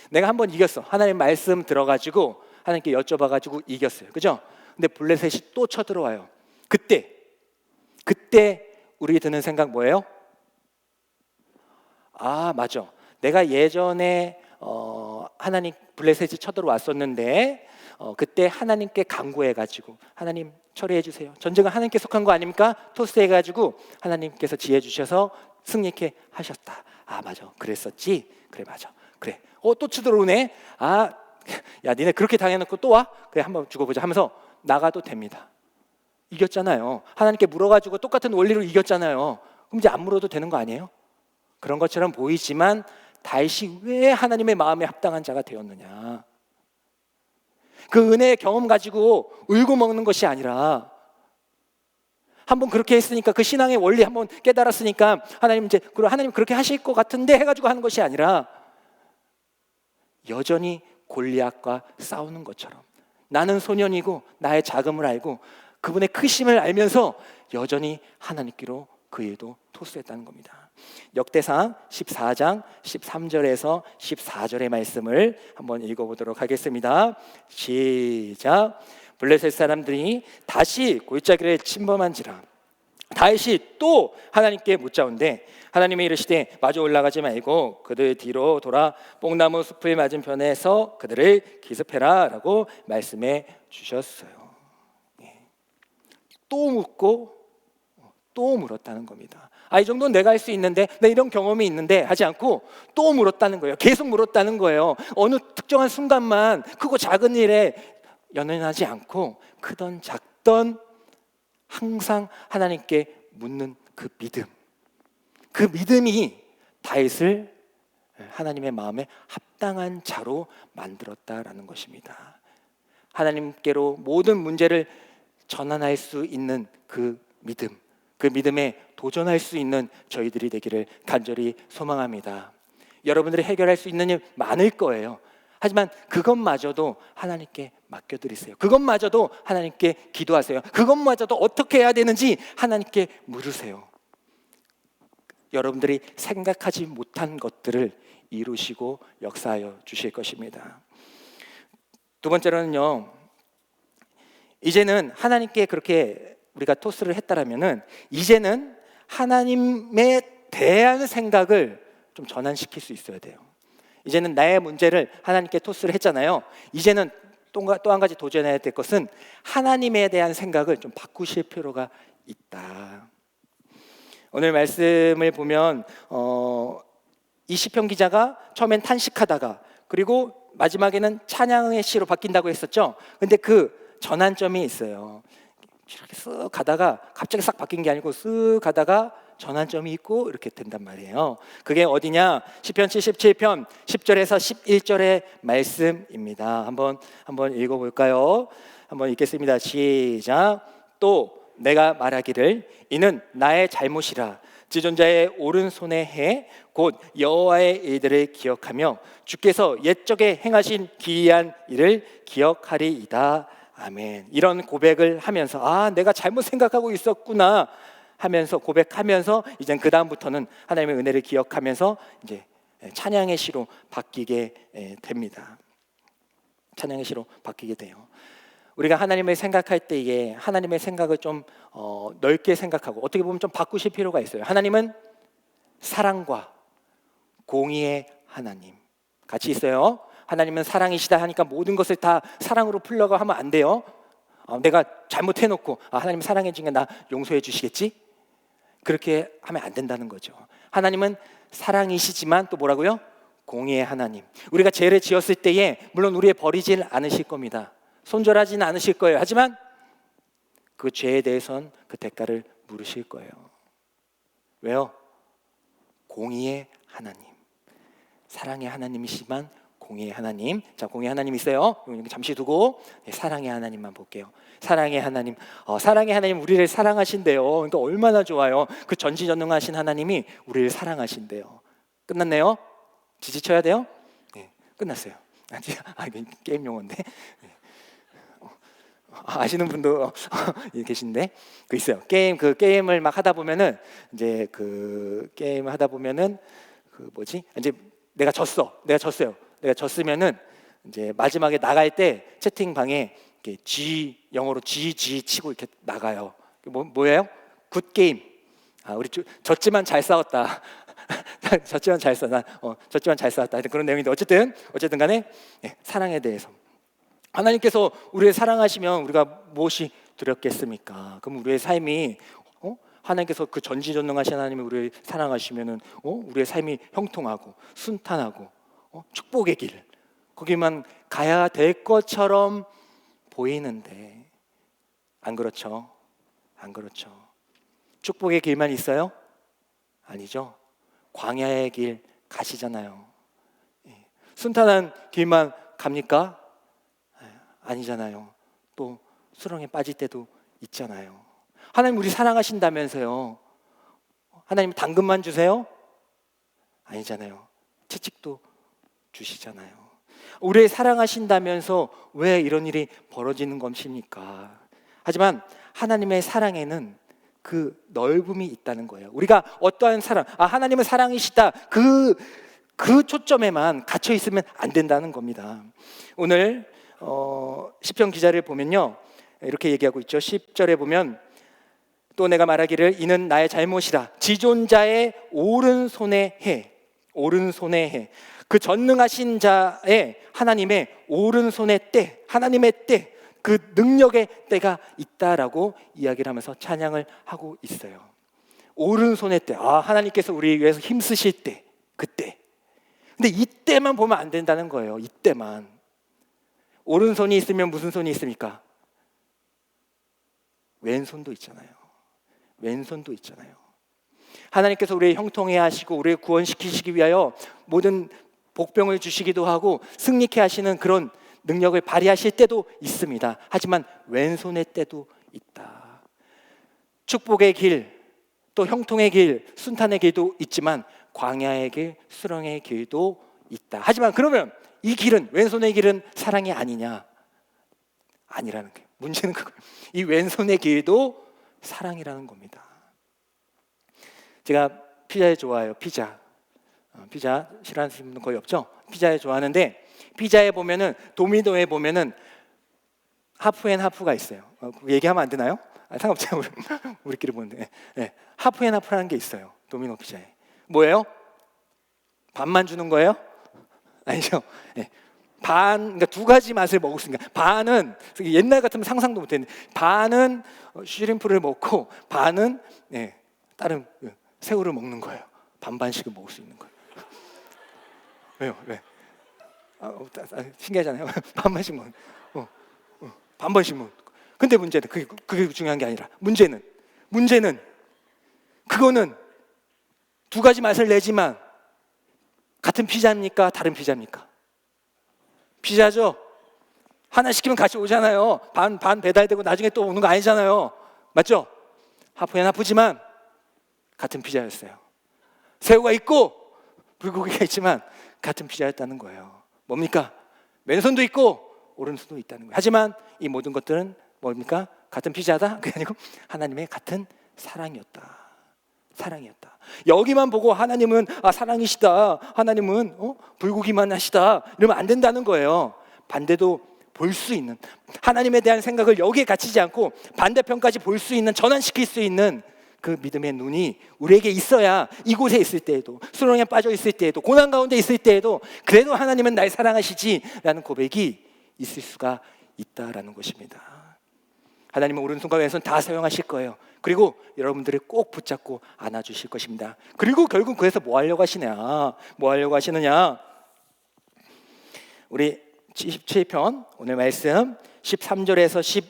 내가 한번 이겼어. 하나님 말씀 들어가지고 하나님께 여쭤봐가지고 이겼어요. 그죠? 근데 블레셋이 또 쳐들어와요. 그때 우리 드는 생각 뭐예요? 맞아. 내가 예전에 하나님 블레셋이 쳐들어왔었는데 그때 하나님께 간구해가지고 하나님 처리해 주세요. 전쟁은 하나님께 속한 거 아닙니까? 토스해가지고 하나님께서 지혜 주셔서 승리케 하셨다. 맞아. 그랬었지. 그래 맞아. 그래. 또 쳐들어오네. 야 니네 그렇게 당해놓고 또 와? 그래 한번 죽어보자 하면서 나가도 됩니다. 이겼잖아요. 하나님께 물어가지고 똑같은 원리로 이겼잖아요. 그럼 이제 안 물어도 되는 거 아니에요? 그런 것처럼 보이지만 다윗이 왜 하나님의 마음에 합당한 자가 되었느냐? 그 은혜의 경험 가지고 울고 먹는 것이 아니라 한번 그렇게 했으니까 그 신앙의 원리 한번 깨달았으니까 하나님 그렇게 하실 것 같은데 해가지고 하는 것이 아니라 여전히 골리앗과 싸우는 것처럼 나는 소년이고 나의 자금을 알고 그분의 크심을 알면서 여전히 하나님께로 그 일도 토스했다는 겁니다. 역대상 14장 13절에서 14절의 말씀을 한번 읽어보도록 하겠습니다. 시작. 블레셋 사람들이 다시 골짜기를 침범한지라 다윗이 또 하나님께 묻자온데 하나님이 이르시되 마주 올라가지 말고 그들 뒤로 돌아 뽕나무 숲을 맞은편에서 그들을 기습해라 라고 말씀해 주셨어요. 또 묻고 또 물었다는 겁니다. 이 정도는 내가 할 수 있는데, 내 이런 경험이 있는데 하지 않고 또 물었다는 거예요. 계속 물었다는 거예요. 어느 특정한 순간만 크고 작은 일에 연연하지 않고 크던 작던 항상 하나님께 묻는 그 믿음, 그 믿음이 다윗을 하나님의 마음에 합당한 자로 만들었다라는 것입니다. 하나님께로 모든 문제를 전환할 수 있는 그 믿음, 그 믿음에 도전할 수 있는 저희들이 되기를 간절히 소망합니다. 여러분들이 해결할 수 있는 일 많을 거예요. 하지만 그것마저도 하나님께 맡겨드리세요. 그것마저도 하나님께 기도하세요. 그것마저도 어떻게 해야 되는지 하나님께 물으세요. 여러분들이 생각하지 못한 것들을 이루시고 역사하여 주실 것입니다. 두 번째로는요, 이제는 하나님께 그렇게 우리가 토스를 했다라면은 이제는 하나님에 대한 생각을 좀 전환시킬 수 있어야 돼요. 이제는 나의 문제를 하나님께 토스를 했잖아요. 이제는 또 한 가지 도전해야 될 것은 하나님에 대한 생각을 좀 바꾸실 필요가 있다. 오늘 말씀을 보면 이 시편 기자가 처음엔 탄식하다가 그리고 마지막에는 찬양의 시로 바뀐다고 했었죠. 근데 그 전환점이 있어요. 이렇게 쓱 가다가 갑자기 싹 바뀐 게 아니고 쓱 가다가 전환점이 있고 이렇게 된단 말이에요. 그게 어디냐? 시편 77편 10절에서 11절의 말씀입니다. 한번 읽어볼까요? 한번 읽겠습니다. 시작. 또 내가 말하기를 이는 나의 잘못이라 지존자의 오른손에 해 곧 여호와의 일들을 기억하며 주께서 옛적에 행하신 기이한 일을 기억하리이다. 아멘. 이런 고백을 하면서 내가 잘못 생각하고 있었구나 하면서 고백하면서 이제 그 다음부터는 하나님의 은혜를 기억하면서 이제 찬양의 시로 바뀌게 됩니다. 찬양의 시로 바뀌게 돼요. 우리가 하나님을 생각할 때에 하나님의 생각을 좀 넓게 생각하고 어떻게 보면 좀 바꾸실 필요가 있어요. 하나님은 사랑과 공의의 하나님 같이 있어요. 하나님은 사랑이시다 하니까 모든 것을 다 사랑으로 풀려고 하면 안 돼요. 내가 잘못해놓고 하나님 사랑해 주니까 나 용서해 주시겠지? 그렇게 하면 안 된다는 거죠. 하나님은 사랑이시지만 또 뭐라고요? 공의의 하나님. 우리가 죄를 지었을 때에 물론 우리의 버리질 않으실 겁니다. 손절하지는 않으실 거예요. 하지만 그 죄에 대해선 그 대가를 물으실 거예요. 왜요? 공의의 하나님. 사랑의 하나님이시지만 공의의 하나님. 자, 공의의 하나님 있어요. 잠시 두고 사랑의 하나님만 볼게요. 사랑의 하나님. 사랑의 하나님 우리를 사랑하신대요. 그러니까 얼마나 좋아요. 그 전지전능하신 하나님이 우리를 사랑하신대요. 끝났네요. 지지쳐야 돼요? 네, 끝났어요. 게임 용어인데. 아시는 분도 계신데 그 있어요. 게임을 막 하다 보면은 이제 그 게임 하다 보면은 그 뭐지? 이제 내가 졌어요. 내가 졌으면은 이제 마지막에 나갈 때 채팅방에 이렇게 영어로 G 치고 이렇게 나가요. 뭐예요? 굿 게임. 우리 졌지만 잘 싸웠다. 졌지만 잘 싸웠다. 그런 내용인데 어쨌든 간에 사랑에 대해서 하나님께서 우리를 사랑하시면 우리가 무엇이 두렵겠습니까? 그럼 우리의 삶이 하나님께서 그 전지전능하신 하나님이 우리를 사랑하시면은 우리의 삶이 형통하고 순탄하고 축복의 길 거기만 가야 될 것처럼 보이는데 안 그렇죠? 안 그렇죠. 축복의 길만 있어요? 아니죠. 광야의 길 가시잖아요. 순탄한 길만 갑니까? 아니잖아요. 또 수렁에 빠질 때도 있잖아요. 하나님 우리 사랑하신다면서요. 하나님 당근만 주세요? 아니잖아요. 채찍도 주시잖아요. 우리를 사랑하신다면서 왜 이런 일이 벌어지는 것입니까? 하지만 하나님의 사랑에는 그 넓음이 있다는 거예요. 우리가 어떠한 사랑, 하나님은 사랑이시다. 그 초점에만 갇혀 있으면 안 된다는 겁니다. 오늘 시편 기자를 보면요 이렇게 얘기하고 있죠. 10절에 보면 또 내가 말하기를 이는 나의 잘못이라. 지존자의 오른손에 해. 오른손에 해. 그 전능하신 자의 하나님의 오른손의 때, 하나님의 때, 그 능력의 때가 있다라고 이야기를 하면서 찬양을 하고 있어요. 오른손의 때, 하나님께서 우리 위해서 힘쓰실 때, 그때. 근데 이때만 보면 안 된다는 거예요. 이때만. 오른손이 있으면 무슨 손이 있습니까? 왼손도 있잖아요. 왼손도 있잖아요. 하나님께서 우리의 형통해 하시고 우리를 구원시키시기 위하여 모든 복병을 주시기도 하고 승리케 하시는 그런 능력을 발휘하실 때도 있습니다. 하지만 왼손의 때도 있다. 축복의 길, 또 형통의 길, 순탄의 길도 있지만 광야의 길, 수렁의 길도 있다. 하지만 그러면 이 길은, 왼손의 길은 사랑이 아니냐? 아니라는 거예요. 문제는 그거예요. 이 왼손의 길도 사랑이라는 겁니다. 제가 피자에 좋아해요. 피자 싫어하는 분은 거의 없죠? 피자에 좋아하는데 피자에 보면은 도미노에 보면은 하프 앤 하프가 있어요. 얘기하면 안 되나요? 상관없죠. 우리끼리 보는데 하프 앤 하프라는 게 있어요. 도미노 피자에. 뭐예요? 반만 주는 거예요? 아니죠. 그러니까 두 가지 맛을 먹을 수 있는 거예요. 반은 옛날 같으면 상상도 못했는데 반은 슈림프를 먹고 반은 다른 새우를 먹는 거예요. 반반씩을 먹을 수 있는 거예요. 왜요? 왜? 신기하잖아요. 반반씩 먹는. 반반씩 먹는. 근데 문제는 그게 중요한 게 아니라 문제는 그거는 두 가지 맛을 내지만 같은 피자입니까? 다른 피자입니까? 피자죠. 하나 시키면 같이 오잖아요. 반 배달되고 나중에 또 오는 거 아니잖아요. 맞죠? 하프 앤 하프지만 같은 피자였어요. 새우가 있고 불고기가 있지만 같은 피자였다는 거예요. 뭡니까? 왼손도 있고 오른손도 있다는 거예요. 하지만 이 모든 것들은 뭡니까? 같은 피자다? 그게 아니고 하나님의 같은 사랑이었다. 여기만 보고 하나님은 사랑이시다, 하나님은 불고기만 하시다 이러면 안 된다는 거예요. 반대도 볼 수 있는, 하나님에 대한 생각을 여기에 갇히지 않고 반대편까지 볼 수 있는, 전환시킬 수 있는 그 믿음의 눈이 우리에게 있어야 이곳에 있을 때에도, 수렁에 빠져 있을 때에도, 고난 가운데 있을 때에도 그래도 하나님은 날 사랑하시지라는 고백이 있을 수가 있다라는 것입니다. 하나님은 오른손과 왼손 다 사용하실 거예요. 그리고 여러분들을 꼭 붙잡고 안아주실 것입니다. 그리고 결국 그래서 뭐 하려고 하시느냐? 우리 77편 오늘 말씀 13절에서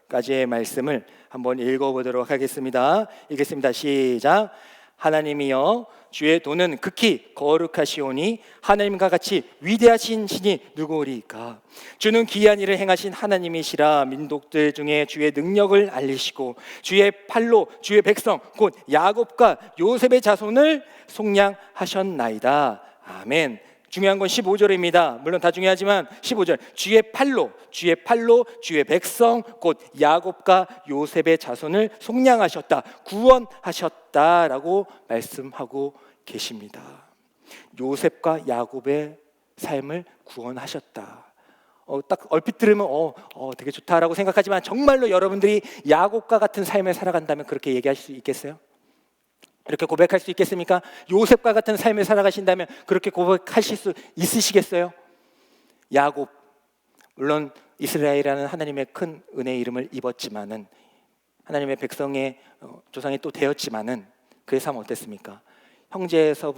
15절까지의 말씀을 한번 읽어보도록 하겠습니다. 읽겠습니다. 시작. 하나님이여 주의 도는 극히 거룩하시오니 하나님과 같이 위대하신 신이 누구리까? 주는 기이한 일을 행하신 하나님이시라. 민족들 중에 주의 능력을 알리시고 주의 팔로 주의 백성 곧 야곱과 요셉의 자손을 속량하셨나이다. 아멘. 중요한 건 15절입니다. 물론 다 중요하지만 15절. 주의 팔로 주의 백성 곧 야곱과 요셉의 자손을 속량하셨다, 구원하셨다라고 말씀하고 계십니다. 요셉과 야곱의 삶을 구원하셨다. 딱 얼핏 들으면 되게 좋다라고 생각하지만 정말로 여러분들이 야곱과 같은 삶을 살아간다면 그렇게 얘기할 수 있겠어요? 이렇게 고백할 수 있겠습니까? 요셉과 같은 삶을 살아가신다면 그렇게 고백하실 수 있으시겠어요? 야곱, 물론 이스라엘이라는 하나님의 큰 은혜의 이름을 입었지만은, 하나님의 백성의 조상이 또 되었지만은 그의 삶은 어땠습니까? 형제에서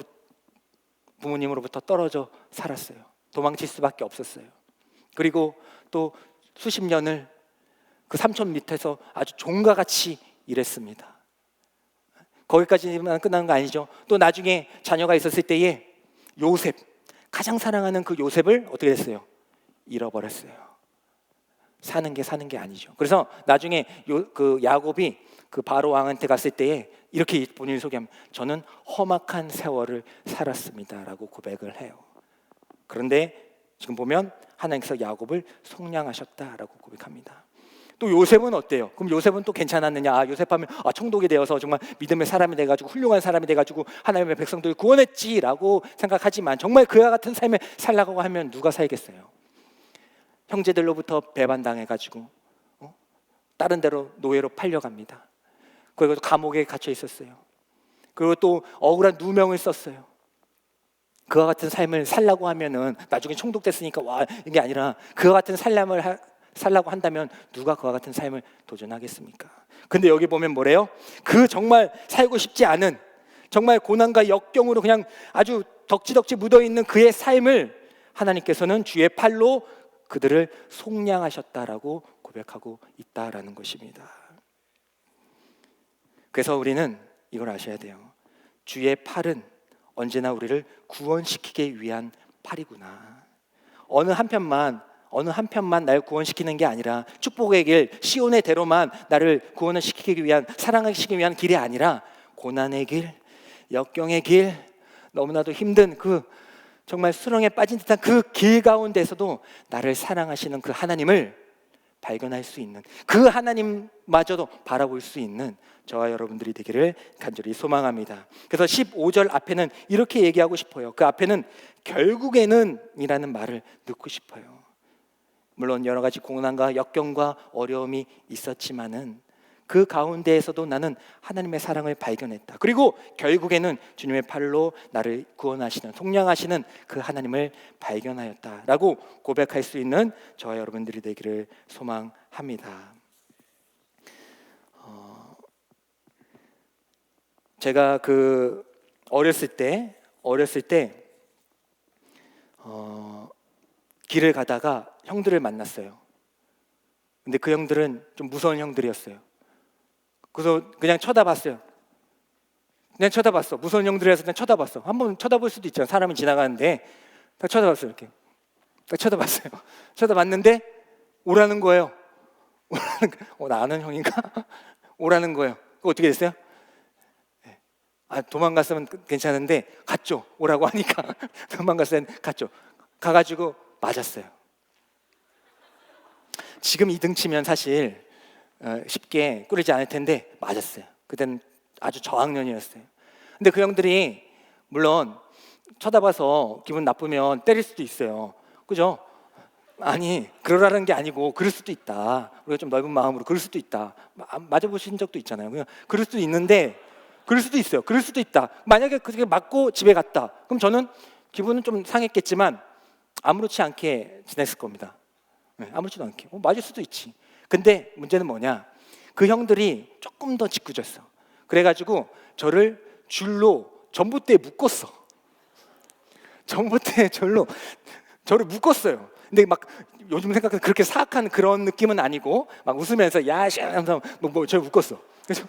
부모님으로부터 떨어져 살았어요. 도망칠 수밖에 없었어요. 그리고 또 수십 년을 그 삼촌 밑에서 아주 종과 같이 일했습니다. 거기까지만 끝나는 거 아니죠. 또 나중에 자녀가 있었을 때에 요셉, 가장 사랑하는 그 요셉을 어떻게 됐어요? 잃어버렸어요. 사는 게 아니죠. 그래서 나중에 그 야곱이 그 바로 왕한테 갔을 때에 이렇게 본인을 소개합니다. 저는 험악한 세월을 살았습니다라고 고백을 해요. 그런데 지금 보면 하나님께서 야곱을 속량하셨다라고 고백합니다. 또 요셉은 어때요? 그럼 요셉은 또 괜찮았느냐? 요셉하면 총독이 되어서 정말 믿음의 사람이 돼가지고 훌륭한 사람이 돼가지고 하나님의 백성들을 구원했지라고 생각하지만 정말 그와 같은 삶을 살라고 하면 누가 살겠어요? 형제들로부터 배반당해가지고 다른 데로 노예로 팔려갑니다. 그리고 또 감옥에 갇혀 있었어요. 그리고 또 억울한 누명을 썼어요. 그와 같은 삶을 살라고 하면은 나중에 총독됐으니까 와 이게 아니라 그와 같은 삶을 살라고 한다면 누가 그와 같은 삶을 도전하겠습니까? 근데 여기 보면 뭐래요? 그 정말 살고 싶지 않은 정말 고난과 역경으로 그냥 아주 덕지덕지 묻어있는 그의 삶을 하나님께서는 주의 팔로 그들을 속량하셨다라고 고백하고 있다라는 것입니다. 그래서 우리는 이걸 아셔야 돼요. 주의 팔은 언제나 우리를 구원시키기 위한 팔이구나. 어느 한편만 날 구원시키는 게 아니라 축복의 길, 시온의 대로만 나를 구원을 시키기 위한, 사랑하시기 위한 길이 아니라 고난의 길, 역경의 길, 너무나도 힘든 그 정말 수렁에 빠진 듯한 그 길 가운데서도 나를 사랑하시는 그 하나님을 발견할 수 있는, 그 하나님마저도 바라볼 수 있는 저와 여러분들이 되기를 간절히 소망합니다. 그래서 15절 앞에는 이렇게 얘기하고 싶어요. 그 앞에는 결국에는 이라는 말을 넣고 싶어요. 물론 여러 가지 고난과 역경과 어려움이 있었지만은 그 가운데에서도 나는 하나님의 사랑을 발견했다. 그리고 결국에는 주님의 팔로 나를 구원하시는, 속량하시는 그 하나님을 발견하였다라고 고백할 수 있는 저와 여러분들이 되기를 소망합니다. 제가 그 어렸을 때 길을 가다가 형들을 만났어요. 근데 그 형들은 좀 무서운 형들이었어요. 그래서 그냥 쳐다봤어요. 그냥 쳐다봤어. 무서운 형들이라서 그냥 쳐다봤어. 한번 쳐다볼 수도 있잖아. 사람이 지나가는데 딱 쳐다봤어요. 이렇게 딱 쳐다봤어요. 쳐다봤는데 오라는 거예요. 나 아는 형인가? 오라는 거예요. 그거 어떻게 됐어요? 도망갔으면 괜찮은데 갔죠. 오라고 하니까 도망갔으면 갔죠. 가가지고 맞았어요. 지금 이 등치면 사실 쉽게 꾸리지 않을 텐데 맞았어요. 그때는 아주 저학년이었어요. 근데 그 형들이 물론 쳐다봐서 기분 나쁘면 때릴 수도 있어요. 그죠? 아니 그러라는 게 아니고 그럴 수도 있다. 우리가 좀 넓은 마음으로 그럴 수도 있다. 맞아보신 적도 있잖아요. 그냥 그럴 수도 있는데 그럴 수도 있어요. 그럴 수도 있다. 만약에 그게 맞고 집에 갔다. 그럼 저는 기분은 좀 상했겠지만 아무렇지 않게 지냈을 겁니다. 아무렇지도 않게. 맞을 수도 있지. 근데 문제는 뭐냐? 그 형들이 조금 더 짓궂었어. 그래가지고 저를 줄로 전봇대에 묶었어. 전봇대에 저를 묶었어요. 근데 막 요즘 생각해서 그렇게 사악한 그런 느낌은 아니고 막 웃으면서 야씨 하면서 뭐 저를 묶었어. 그래서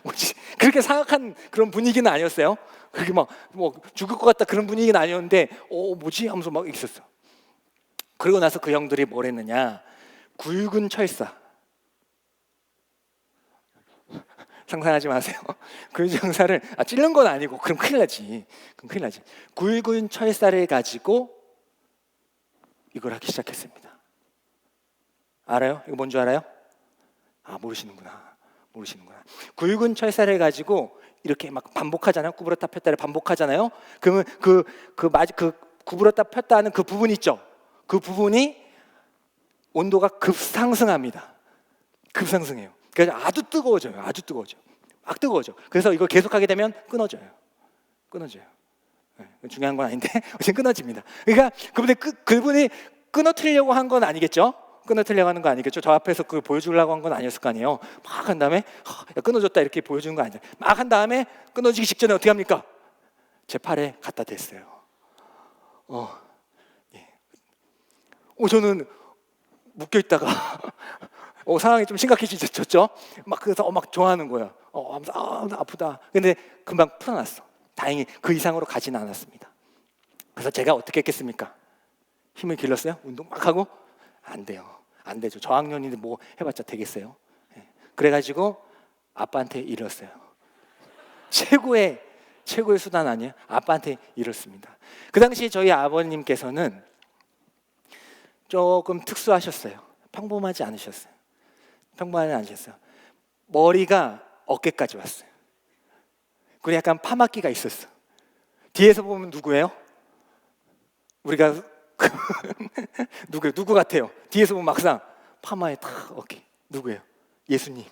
뭐지? 그렇게 사악한 그런 분위기는 아니었어요. 그렇게 막 뭐 죽을 것 같다 그런 분위기는 아니었는데 뭐지? 하면서 막 있었어. 그러고 나서 그 형들이 뭘 했느냐? 굵은 철사. 상상하지 마세요. 그 철사를 찌른 건 아니고 그럼 큰일 나지. 굵은 철사를 가지고 이걸 하기 시작했습니다. 알아요? 이거 뭔 줄 알아요? 모르시는구나. 굵은 철사를 가지고 이렇게 막 반복하잖아요. 구부렸다 폈다를 반복하잖아요. 그러면 그 구부렸다 폈다 하는 그 부분 있죠. 그 부분이 온도가 급상승합니다. 급상승해요. 그래서 아주 뜨거워져요. 막 뜨거워져. 그래서 이걸 계속하게 되면 끊어져요. 중요한 건 아닌데 어쨌든 끊어집니다. 그러니까 그분이 끊어뜨리려고 한 건 아니겠죠? 저 앞에서 그걸 보여주려고 한 건 아니었을 거 아니에요. 막 한 다음에 끊어졌다 이렇게 보여주는 거 아니죠. 막 한 다음에 끊어지기 직전에 어떻게 합니까? 제 팔에 갖다 댔어요. 저는 묶여 있다가 상황이 좀 심각해졌죠. 그래서 막 좋아하는 거야. 나 아프다. 근데 금방 풀어놨어. 다행히 그 이상으로 가지는 않았습니다. 그래서 제가 어떻게 했겠습니까? 힘을 길렀어요? 운동 막 하고? 안 돼요. 안 되죠. 저학년인데 뭐 해봤자 되겠어요? 그래가지고 아빠한테 이뤘어요. 최고의 수단 아니에요? 아빠한테 이뤘습니다. 그 당시 저희 아버님께서는 조금 특수하셨어요. 평범하지 않으셨어요. 머리가 어깨까지 왔어요. 그리고 약간 파마기가 있었어. 뒤에서 보면 누구예요? 우리가 누구 같아요? 뒤에서 보면 막상 파마에 탁 어깨. 누구예요? 예수님.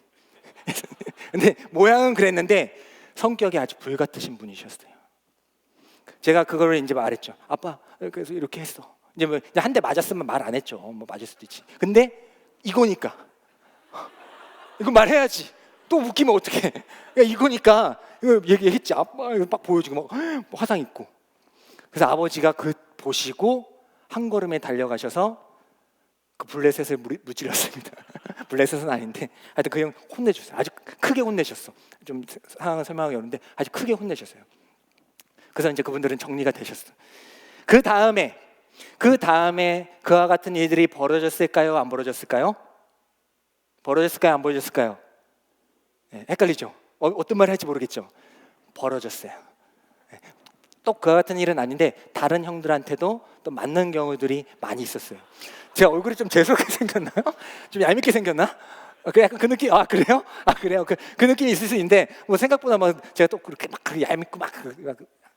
근데 모양은 그랬는데 성격이 아주 불같으신 분이셨어요. 제가 그거를 이제 말했죠. 아빠, 그래서 이렇게 했어. 이제 뭐 한 대 맞았으면 말 안 했죠. 뭐 맞을 수도 있지. 근데 이거니까 이거 말해야지. 또 웃기면 어떡해. 그러니까 이거니까 이거 얘기했지. 아빠 이거 막 보여주고 막 화상 입고. 그래서 아버지가 그 보시고 한 걸음에 달려가셔서 그 블레셋을 무찔렀습니다. 블레셋은 아닌데 하여튼 그 형 혼내줬어요. 아주 크게 혼내셨어. 좀 상황을 설명하기 어려운데 아주 크게 혼내셨어요. 그래서 이제 그분들은 정리가 되셨어요. 그 다음에 그와 같은 일들이 벌어졌을까요? 안 벌어졌을까요? 벌어졌을까요? 안 벌어졌을까요? 네, 헷갈리죠? 어떤 말을 할지 모르겠죠? 벌어졌어요. 네, 또 그와 같은 일은 아닌데 다른 형들한테도 또 맞는 경우들이 많이 있었어요. 제 얼굴이 좀 재수없게 생겼나요? 좀 얄밉게 생겼나? 약간 그 느낌, 그래요? 그래요? 그 느낌이 있을 수 있는데 뭐 생각보다 막 제가 또 그렇게 막 얄밉고 막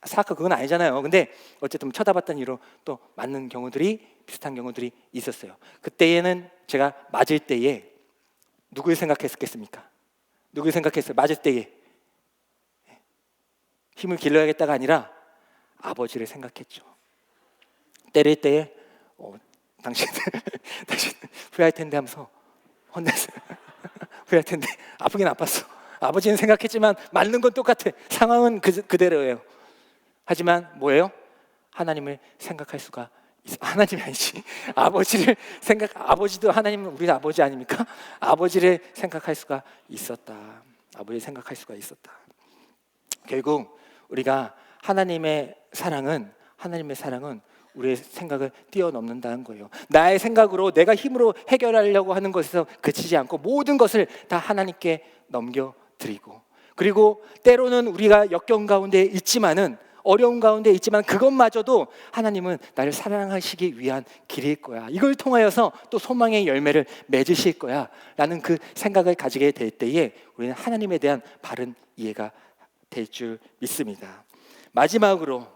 사악하고 그건 아니잖아요. 근데 어쨌든 쳐다봤던 이유로 또 맞는 경우들이 비슷한 경우들이 있었어요. 그때에는 제가 맞을 때에 누굴 생각했겠습니까? 누굴 생각했어요? 맞을 때에 힘을 길러야겠다가 아니라 아버지를 생각했죠. 때릴 때에 당신 후회할 텐데 하면서 혼냈어요. 후회할 텐데 아프긴 아팠어. 아버지는 생각했지만 맞는 건 똑같아. 상황은 그대로예요. 하지만 뭐예요? 하나님을 생각할 수가 있어. 하나님이 아니지. 아버지도 하나님은 우리 아버지 아닙니까? 아버지를 생각할 수가 있었다. 아버지를 생각할 수가 있었다. 결국 우리가 하나님의 사랑은 우리의 생각을 뛰어넘는다는 거예요. 나의 생각으로 내가 힘으로 해결하려고 하는 것에서 그치지 않고 모든 것을 다 하나님께 넘겨드리고, 그리고 때로는 우리가 역경 가운데 있지만은 어려운 가운데 있지만 그것마저도 하나님은 나를 사랑하시기 위한 길일 거야. 이걸 통하여서 또 소망의 열매를 맺으실 거야 라는 그 생각을 가지게 될 때에 우리는 하나님에 대한 바른 이해가 될 줄 믿습니다. 마지막으로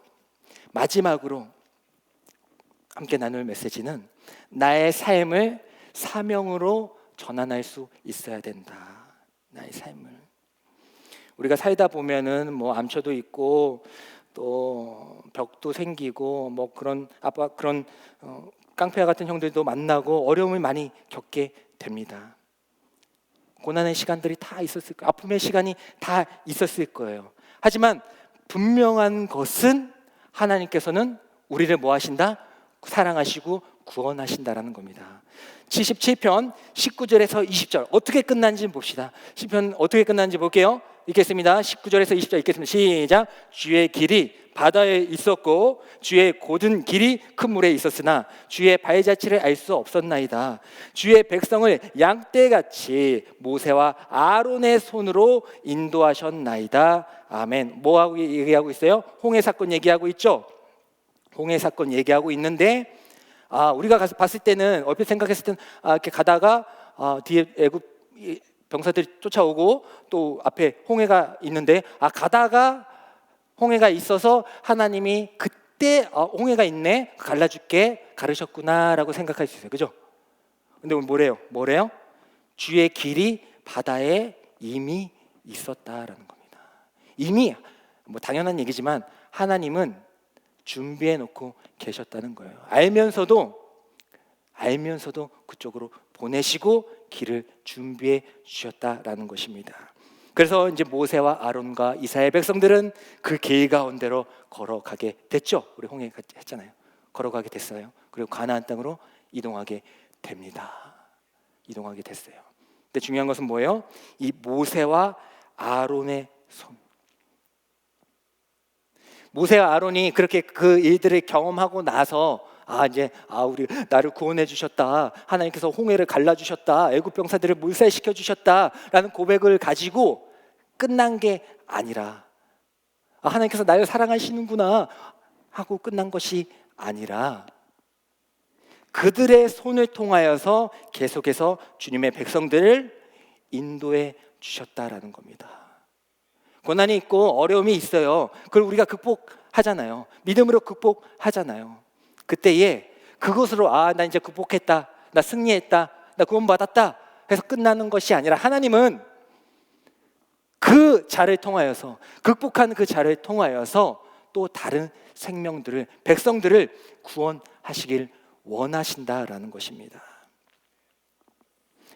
함께 나눌 메시지는 나의 삶을 사명으로 전환할 수 있어야 된다. 나의 삶을. 우리가 살다 보면은 뭐 암초도 있고 또 벽도 생기고 뭐 그런 깡패와 같은 형들도 만나고 어려움을 많이 겪게 됩니다. 고난의 시간들이 다 있었을 거예요. 아픔의 시간이 다 있었을 거예요. 하지만 분명한 것은 하나님께서는 우리를 뭐 하신다? 사랑하시고 구원하신다라는 겁니다. 77편 19절에서 20절 어떻게 끝난지 봅시다. 시편 어떻게 끝난지 볼게요. 읽겠습니다. 19절에서 20절 읽겠습니다. 시작. 주의 길이 바다에 있었고 주의 곧은 길이 큰 물에 있었으나 주의 발자취를 알 수 없었나이다. 주의 백성을 양떼같이 모세와 아론의 손으로 인도하셨나이다. 아멘. 뭐하고 얘기하고 있어요? 홍해 사건 얘기하고 있죠. 홍해 사건 얘기하고 있는데 우리가 가서 봤을 때는 얼핏 생각했을 때는 이렇게 가다가 뒤에 애굽 병사들이 쫓아오고 또 앞에 홍해가 있는데 가다가 홍해가 있어서 하나님이 그때 홍해가 있네 갈라줄게 가르셨구나라고 생각할 수 있어요. 그죠? 근데 오늘 뭐래요? 주의 길이 바다에 이미 있었다라는 겁니다. 이미 뭐 당연한 얘기지만 하나님은 준비해 놓고 계셨다는 거예요. 알면서도 그쪽으로 보내시고 길을 준비해 주셨다라는 것입니다. 그래서 이제 모세와 아론과 이스라엘 백성들은 그 길 가운데로 걸어가게 됐죠. 우리 홍해 했잖아요. 걸어가게 됐어요. 그리고 가나안 땅으로 이동하게 됩니다. 이동하게 됐어요. 근데 중요한 것은 뭐예요? 이 모세와 아론의 손. 모세와 아론이 그렇게 그 일들을 경험하고 나서 우리 나를 구원해 주셨다. 하나님께서 홍해를 갈라 주셨다. 애굽 병사들을 몰살시켜 주셨다라는 고백을 가지고 끝난 게 아니라 하나님께서 나를 사랑하시는구나 하고 끝난 것이 아니라 그들의 손을 통하여서 계속해서 주님의 백성들을 인도해 주셨다라는 겁니다. 고난이 있고 어려움이 있어요. 그걸 우리가 극복하잖아요. 믿음으로 극복하잖아요. 그때에 그것으로 나 이제 극복했다, 나 승리했다, 나 구원받았다 해서 끝나는 것이 아니라 하나님은 그 자를 통하여서, 극복한 그 자를 통하여서 또 다른 생명들을, 백성들을 구원하시길 원하신다라는 것입니다.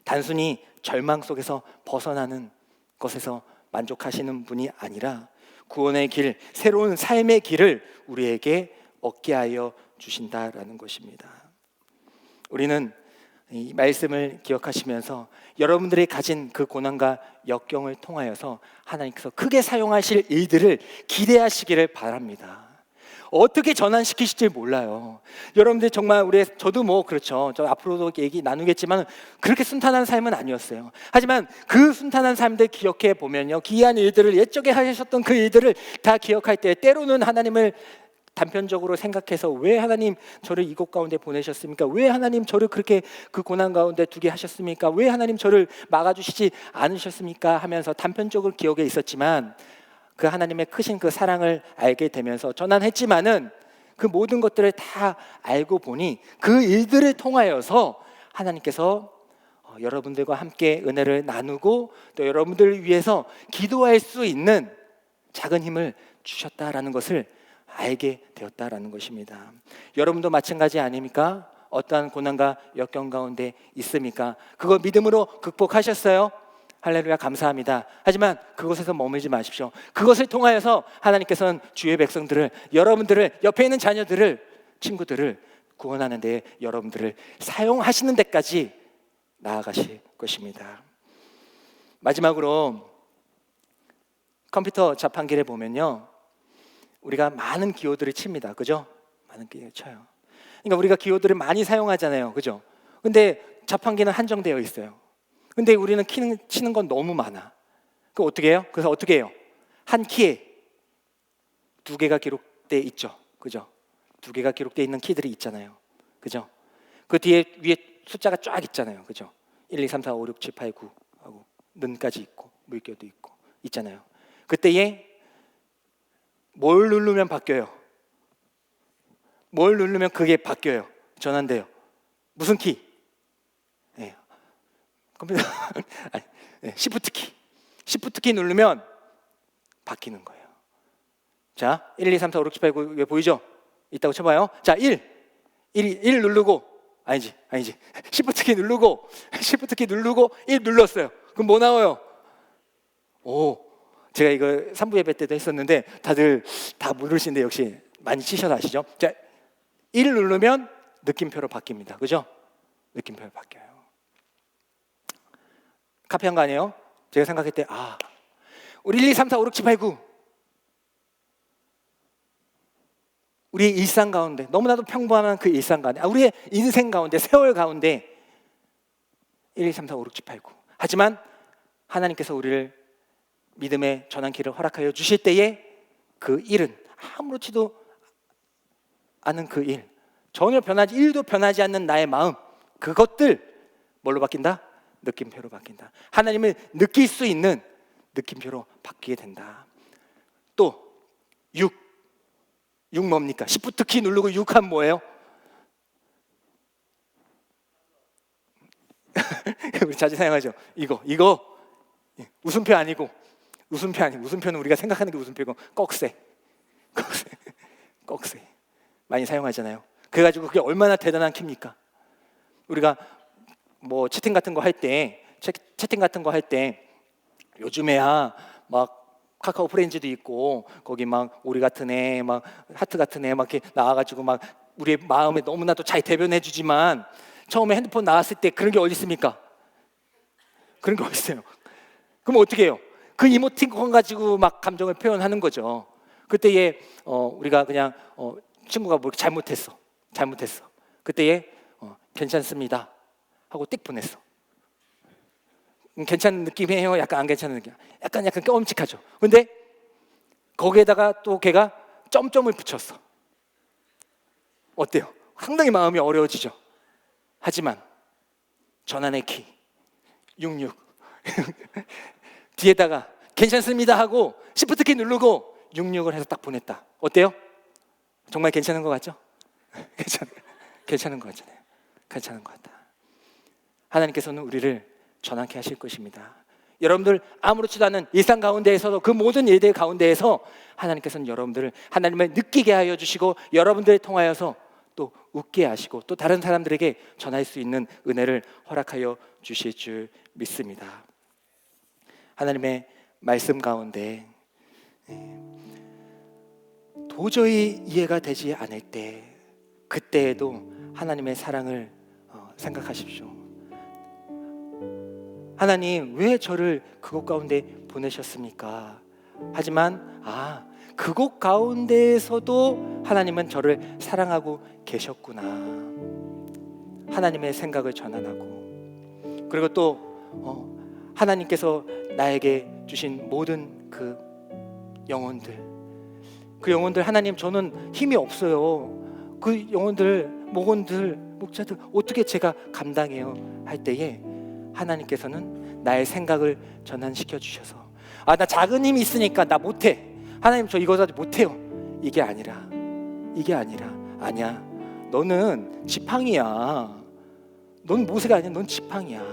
단순히 절망 속에서 벗어나는 것에서 만족하시는 분이 아니라 구원의 길, 새로운 삶의 길을 우리에게 얻게 하여 주신다라는 것입니다. 우리는 이 말씀을 기억하시면서 여러분들이 가진 그 고난과 역경을 통하여서 하나님께서 크게 사용하실 일들을 기대하시기를 바랍니다. 어떻게 전환시키실지 몰라요. 여러분들 정말 저도 뭐 그렇죠. 저 앞으로도 얘기 나누겠지만 그렇게 순탄한 삶은 아니었어요. 하지만 그 순탄한 삶들 기억해 보면요, 기이한 일들을, 옛적에 하셨던 그 일들을 다 기억할 때 때로는 하나님을 단편적으로 생각해서 왜 하나님 저를 이곳 가운데 보내셨습니까? 왜 하나님 저를 그렇게 그 고난 가운데 두게 하셨습니까? 왜 하나님 저를 막아주시지 않으셨습니까? 하면서 단편적으로 기억에 있었지만 그 하나님의 크신 그 사랑을 알게 되면서 전환했지만은 그 모든 것들을 다 알고 보니 그 일들을 통하여서 하나님께서 여러분들과 함께 은혜를 나누고 또 여러분들을 위해서 기도할 수 있는 작은 힘을 주셨다라는 것을 알게 되었다라는 것입니다. 여러분도 마찬가지 아닙니까? 어떠한 고난과 역경 가운데 있습니까? 그거 믿음으로 극복하셨어요? 할렐루야, 감사합니다. 하지만 그곳에서 머물지 마십시오. 그것을 통하여서 하나님께서는 주의 백성들을, 여러분들을, 옆에 있는 자녀들을, 친구들을 구원하는 데 여러분들을 사용하시는 데까지 나아가실 것입니다. 마지막으로 컴퓨터 자판기를 보면요, 우리가 많은 기호들을 칩니다. 그죠? 많은 기호를 쳐요. 그러니까 우리가 기호들을 많이 사용하잖아요. 그죠? 근데 자판기는 한정되어 있어요. 근데 우리는 치는 건 너무 많아. 그럼 어떻게 해요? 그래서 어떻게 해요? 한 키에 2개가 기록돼 있죠. 그죠? 2개가 기록돼 있는 키들이 있잖아요. 그죠? 그 뒤에 위에 숫자가 쫙 있잖아요. 그죠? 1, 2, 3, 4, 5, 6, 7, 8, 9 하고 는까지 있고 물결도 있고 있잖아요. 그때에 뭘 누르면 바뀌어요? 뭘 누르면 그게 바뀌어요? 전환돼요. 무슨 키? 네. 컴퓨터 아니, 네. 시프트 키. 시프트 키 누르면 바뀌는 거예요. 자, 1, 2, 3, 4, 5, 6, 7, 8, 9 왜 보이죠? 있다고 쳐봐요. 자, 1 누르고 아니지 시프트 키 누르고 1 눌렀어요. 그럼 뭐 나와요? 제가 이거 3부 예배 때도 했었는데 다들 다 모르시는데 역시 많이 치셔서 아시죠? 자, 1 누르면 느낌표로 바뀝니다. 그죠? 느낌표로 바뀌어요. 카피한 거 아니에요? 제가 생각할 때 우리 1, 2, 3, 4, 5, 6, 7, 8, 9 우리의 일상 가운데, 너무나도 평범한 그 일상 가운데, 우리의 인생 가운데, 세월 가운데 1, 2, 3, 4, 5, 6, 7, 8, 9 하지만 하나님께서 우리를 믿음의 전환기를 허락하여 주실 때에 그 일은 아무렇지도 않은 그 일, 전혀 변하지, 1도 변하지 않는 나의 마음, 그것들 뭘로 바뀐다? 느낌표로 바뀐다. 하나님을 느낄 수 있는 느낌표로 바뀌게 된다. 또 6 뭡니까? 시프트 키 누르고 6 하면 뭐예요? 우리 자주 사용하죠. 이거 웃음표 아니고, 웃음표는 우리가 생각하는 게 웃음표고 꺽쇠 많이 사용하잖아요. 그래가지고 그게 얼마나 대단한 키입니까? 우리가 뭐 채팅 같은 거 할 때 요즘에야 막 카카오 프렌즈도 있고 거기 막 오리 같은 애, 막 하트 같은 애 막 이렇게 나와가지고 막 우리의 마음에 너무나도 잘 대변해주지만 처음에 핸드폰 나왔을 때 그런 게 어디 있습니까? 그런 게 어디 있어요? 그럼 어떻게 해요? 그 이모티콘 가지고 막 감정을 표현하는 거죠. 그때에 우리가 그냥 친구가 뭐 잘못했어. 그때에 괜찮습니다 하고 띡 보냈어. 괜찮은 느낌이에요? 약간 안 괜찮은 느낌? 약간 끔찍하죠. 근데 거기에다가 또 걔가 점점을 붙였어. 어때요? 상당히 마음이 어려워지죠. 하지만 전환의 키 66 뒤에다가 괜찮습니다 하고 시프트 키 누르고 66을 해서 딱 보냈다. 어때요? 정말 괜찮은 것 같죠? 괜찮은 것 같잖아요. 괜찮은 것 같다. 하나님께서는 우리를 전환케 하실 것입니다. 여러분들 아무렇지도 않은 일상 가운데에서도 그 모든 일들 가운데에서 하나님께서는 여러분들을 하나님을 느끼게 하여 주시고 여러분들을 통하여서 또 웃게 하시고 또 다른 사람들에게 전할 수 있는 은혜를 허락하여 주실 줄 믿습니다. 하나님의 말씀 가운데 도저히 이해가 되지 않을 때 그때에도 하나님의 사랑을 생각하십시오. 하나님 왜 저를 그곳 가운데 보내셨습니까? 하지만 그곳 가운데에서도 하나님은 저를 사랑하고 계셨구나. 하나님의 생각을 전환하고 그리고 또 하나님께서 나에게 주신 모든 그 영혼들 하나님 저는 힘이 없어요. 그 영혼들 목원들 목자들 어떻게 제가 감당해요 할 때에 하나님께서는 나의 생각을 전환시켜 주셔서 나 작은 힘이 있으니까 나 못해. 하나님 저 이거 못해요. 이게 아니라 아니야. 너는 지팡이야. 넌 모세가 아니야. 넌 지팡이야.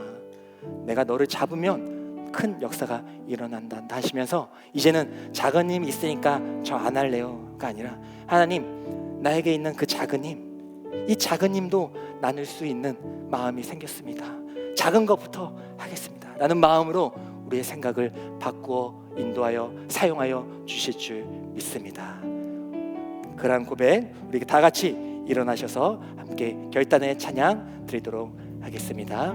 내가 너를 잡으면 큰 역사가 일어난다 하시면서 이제는 작은 힘이 있으니까 저 안 할래요가 아니라 하나님 나에게 있는 그 작은 힘 이 작은 힘도 나눌 수 있는 마음이 생겼습니다. 작은 것부터 하겠습니다 라는 마음으로 우리의 생각을 바꾸어 인도하여 사용하여 주실 줄 믿습니다. 그러한 고백 우리 다 같이 일어나셔서 함께 결단의 찬양 드리도록 하겠습니다.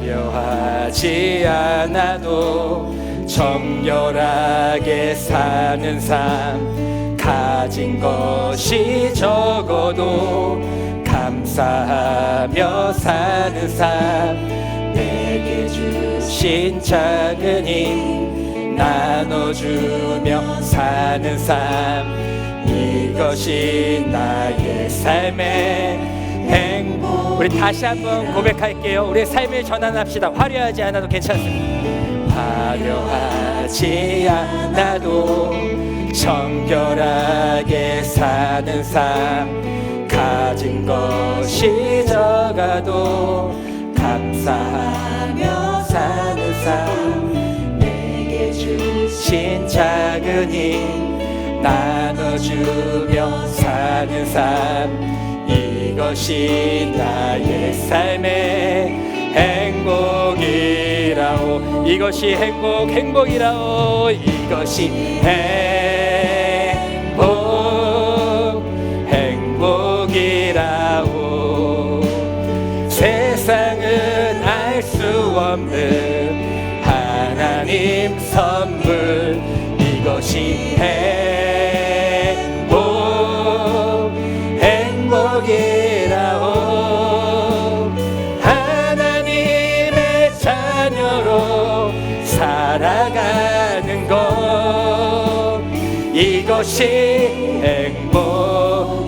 화려하지 않아도 정결하게 사는 삶 가진 것이 적어도 감사하며 사는 삶 내게 주신 작은 힘 나눠주며 사는 삶 이것이 나의 삶의 행복. 우리 다시 한번 고백할게요. 우리의 삶을 전환합시다. 화려하지 않아도 괜찮습니다. 화려하지 않아도 정결하게 사는 삶 가진 것이 적어도 감사하며 사는 삶 내게 주신 작은 힘 나눠주며 사는 삶 이것이 나의 삶의 행복이라오. 이것이 행복이라오. 이것이 행복이라오. 세상은 알 수 없는 하나님 선물 이것이 행복이라오. 하나님의 자녀로 살아가는 것 이것이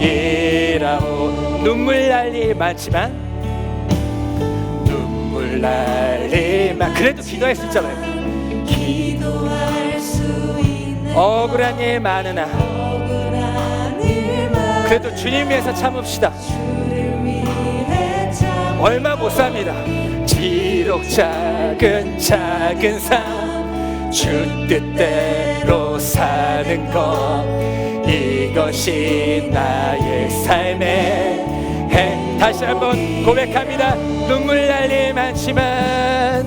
행복이라오. 눈물 날 일 많지만 그래도 기도할 수 있잖아요. 기도할 수 있는 억울한 일 많으나 그래도 주님 위해서 참읍시다. 주를 위해 참 얼마 못 삽니다. 비록 작은 삶 주 뜻대로 사는 것 이것이 나의 삶의 다시 한번 고백합니다. 눈물 날 일 많지만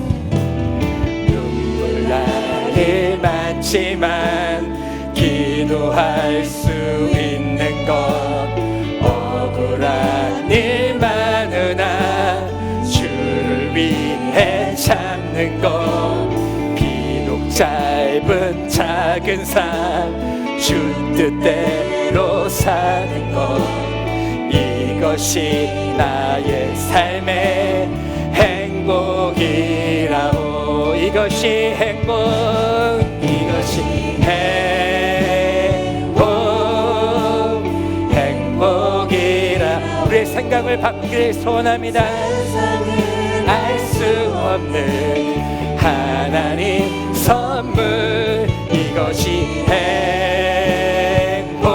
기도할 수 있는 것 억울한 일 많으나 주를 위해 참는 것 비록 짧은 작은 삶 주 뜻대로 사는 것 이것이 나의 삶의 행복이라오. 이것이 행복이라. 우리의 생각을 바꾸길 소원합니다. 알 수 없는 하나님 선물 이것이 행복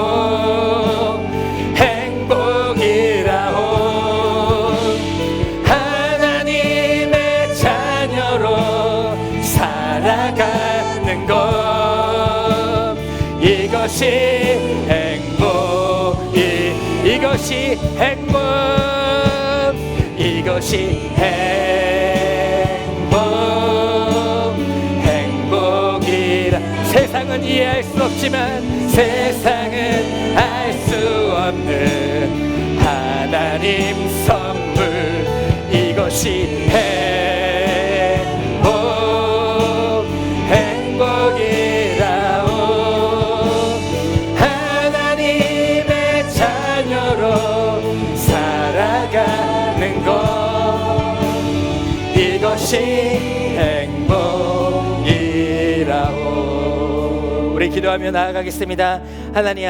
행복이 이것이 행복 이것이 행복이라 세상은 이해할 수 없지만 세상은 알 수 없는 하나님 선물 이것이 행복이라오 하나님의 자녀로 살아가는 것 이것이 행복이라오. 우리 기도하며 나아가겠습니다. 하나님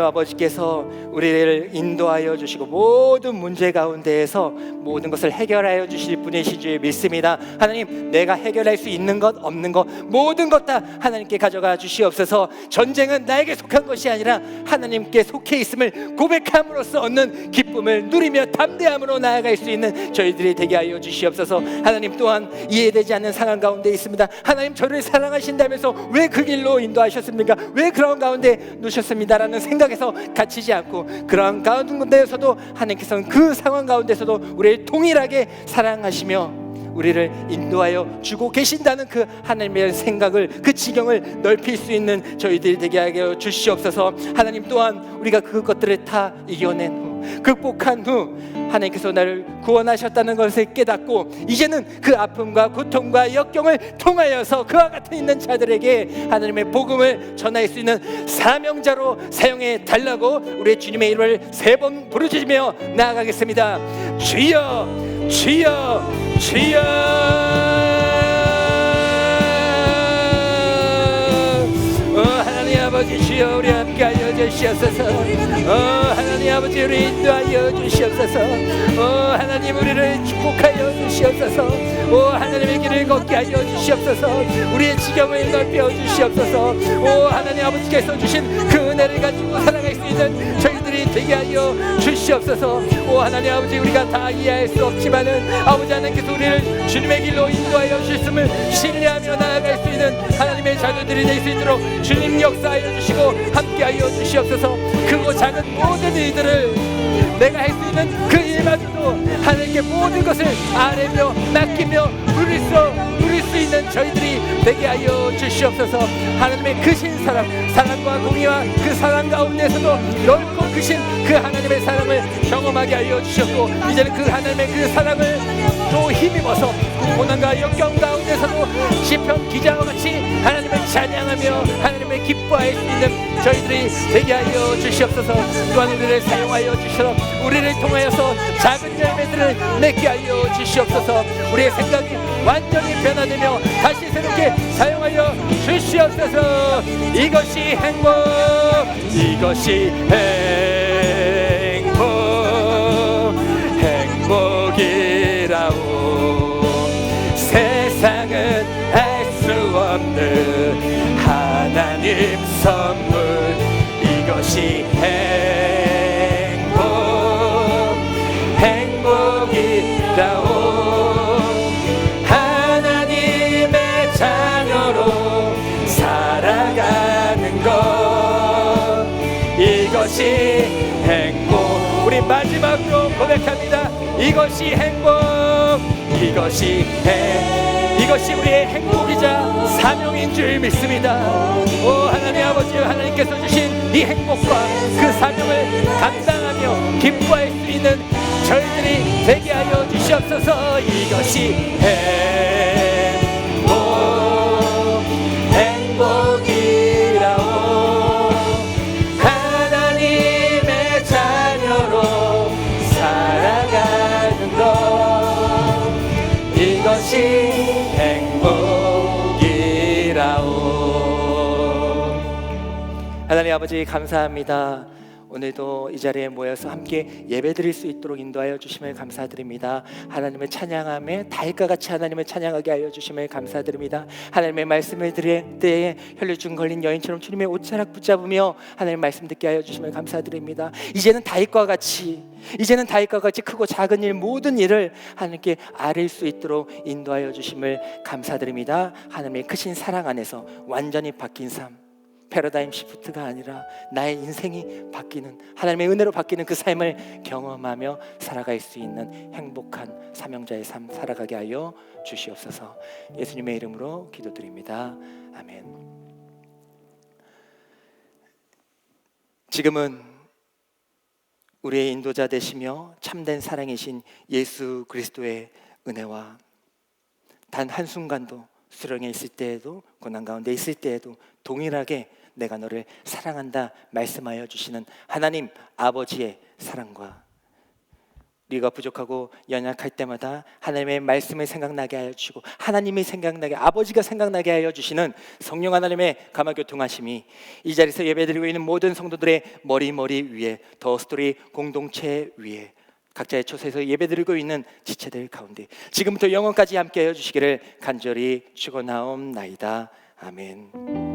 아버지께서 우리를 인도하여 주시고 모든 문제 가운데에서 모든 것을 해결하여 주실 분이신 줄 믿습니다. 하나님, 내가 해결할 수 있는 것 없는 것 모든 것 다 하나님께 가져가 주시옵소서. 전쟁은 나에게 속한 것이 아니라 하나님께 속해 있음을 고백함으로써 얻는 기쁨을 누리며 담대함으로 나아갈 수 있는 저희들이 되게 하여 주시옵소서. 하나님, 또한 이해되지 않는 상황 가운데 있습니다. 하나님, 저를 사랑하신다면서 왜 그 길로 인도하셨습니까? 왜 그런 가운데 놓으셨습니다라는 생각에서 갇히지 않고 그런 가운데에서도 하나님께서는 그 상황 가운데서도 우리를 동일하게 사랑하시며 우리를 인도하여 주고 계신다는 그 하나님의 생각을, 그 지경을 넓힐 수 있는 저희들이 되게 하여 주시옵소서. 하나님, 또한 우리가 그것들을 다 이겨낸 후, 극복한 후 하나님께서 나를 구원하셨다는 것을 깨닫고 이제는 그 아픔과 고통과 역경을 통하여서 그와 같은 있는 자들에게 하나님의 복음을 전할 수 있는 사명자로 사용해 달라고 우리의 주님의 이름을 3번 부르짖으며 나아가겠습니다. 주여, 주여, 주여. 하나님 아버지, 주여, 우리 함께 하여 주시옵소서. 하나님 아버지, 우리 인도하여 주시옵소서. 하나님, 우리를 축복하여 주시옵소서. 하나님의 길을 걷게 하여 주시옵소서. 우리의 지경을 넓혀 주시옵소서. 하나님 아버지께서 주신 그 은혜를 가지고 살아갈 수 있는 저희들이 되게 하여 주시옵소서. 하나님 아버지, 우리가 다 이해할 수 없지만은 아버지 하나님께서 우리를 주님의 길로 인도하여 주셨음을 신뢰하며 나아갈 수 있는 하나님의 자녀들이 될 수 있도록 주님 역사하여 주시고 함께하여 주시옵소서. 크고 작은 모든 일들을 내가 할 수 있는 그 일마저도 하나님께 모든 것을 아뢰며 맡기며 누릴 수 있는 저희들이 되게 하여 주시옵소서. 하나님의 크신 사랑, 사랑과 공의와 그 사랑 가운데서도 넓고 크신 그 하나님의 사랑을 경험하게 하여 주셨고 이제는 그 하나님의 그 사랑을 또 힘입어서 고난과 역경 가운데서도 시편 기자와 같이 하나님을 찬양하며 하나님을 기뻐할 수 있는 저희들이 되게 하여 주시옵소서. 또한 우리를 사용하여 주셔서 우리를 통하여서 작은 열매들을 맺게 하여 주시옵소서. 우리의 생각이 완전히 변화되며 다시 새롭게 사용하여 주시옵소서. 이것이 행복, 이것이 행복이라오. 세상은 알 수 없는 하나님 선물 이것이 행복이라오. 하나님의 자녀로 살아가는 것 이것이 행복. 우리 마지막으로 고백합니다. 이것이 행복, 이것이 우리의 행복이자 사명인 줄 믿습니다. 하나님 아버지, 하나님께서 주신 이 행복과 그 사명을 감당하며 기뻐할 수 있는 저희들이 되게 하여 주시옵소서. 이것이 행복이라오. 하나님의 자녀로 살아가는 것 이것이 하나님 아버지, 감사합니다. 오늘도 이 자리에 모여서 함께 예배드릴 수 있도록 인도하여 주심을 감사드립니다. 하나님을 찬양함에 달과 같이 하나님을 찬양하게 하여 주심을 감사드립니다. 하나님의 말씀을 들을 때에 혈류증 걸린 여인처럼 주님의 옷자락 붙잡으며 하나님 말씀 듣게 하여 주심을 감사드립니다. 이제는 다윗과 같이 크고 작은 일 모든 일을 하나님께 아뢰 수 있도록 인도하여 주심을 감사드립니다. 하나님의 크신 사랑 안에서 완전히 바뀐 삶, 패러다임 시프트가 아니라 나의 인생이 바뀌는, 하나님의 은혜로 바뀌는 그 삶을 경험하며 살아갈 수 있는 행복한 사명자의 삶 살아가게 하여 주시옵소서. 예수님의 이름으로 기도드립니다. 아멘. 지금은 우리의 인도자 되시며 참된 사랑이신 예수 그리스도의 은혜와 단 한순간도 수렁에 있을 때에도 고난 가운데 있을 때에도 동일하게 내가 너를 사랑한다 말씀하여 주시는 하나님 아버지의 사랑과 우리가 부족하고 연약할 때마다 하나님의 말씀을 생각나게 하여 주시고 하나님이 생각나게, 아버지가 생각나게 하여 주시는 성령 하나님의 감화교통하심이 이 자리에서 예배드리고 있는 모든 성도들의 머리 위에, 더 스토리 공동체 위에, 각자의 처소에서 예배드리고 있는 지체들 가운데 지금부터 영원까지 함께 하여 주시기를 간절히 축원하옵나이다. 아멘.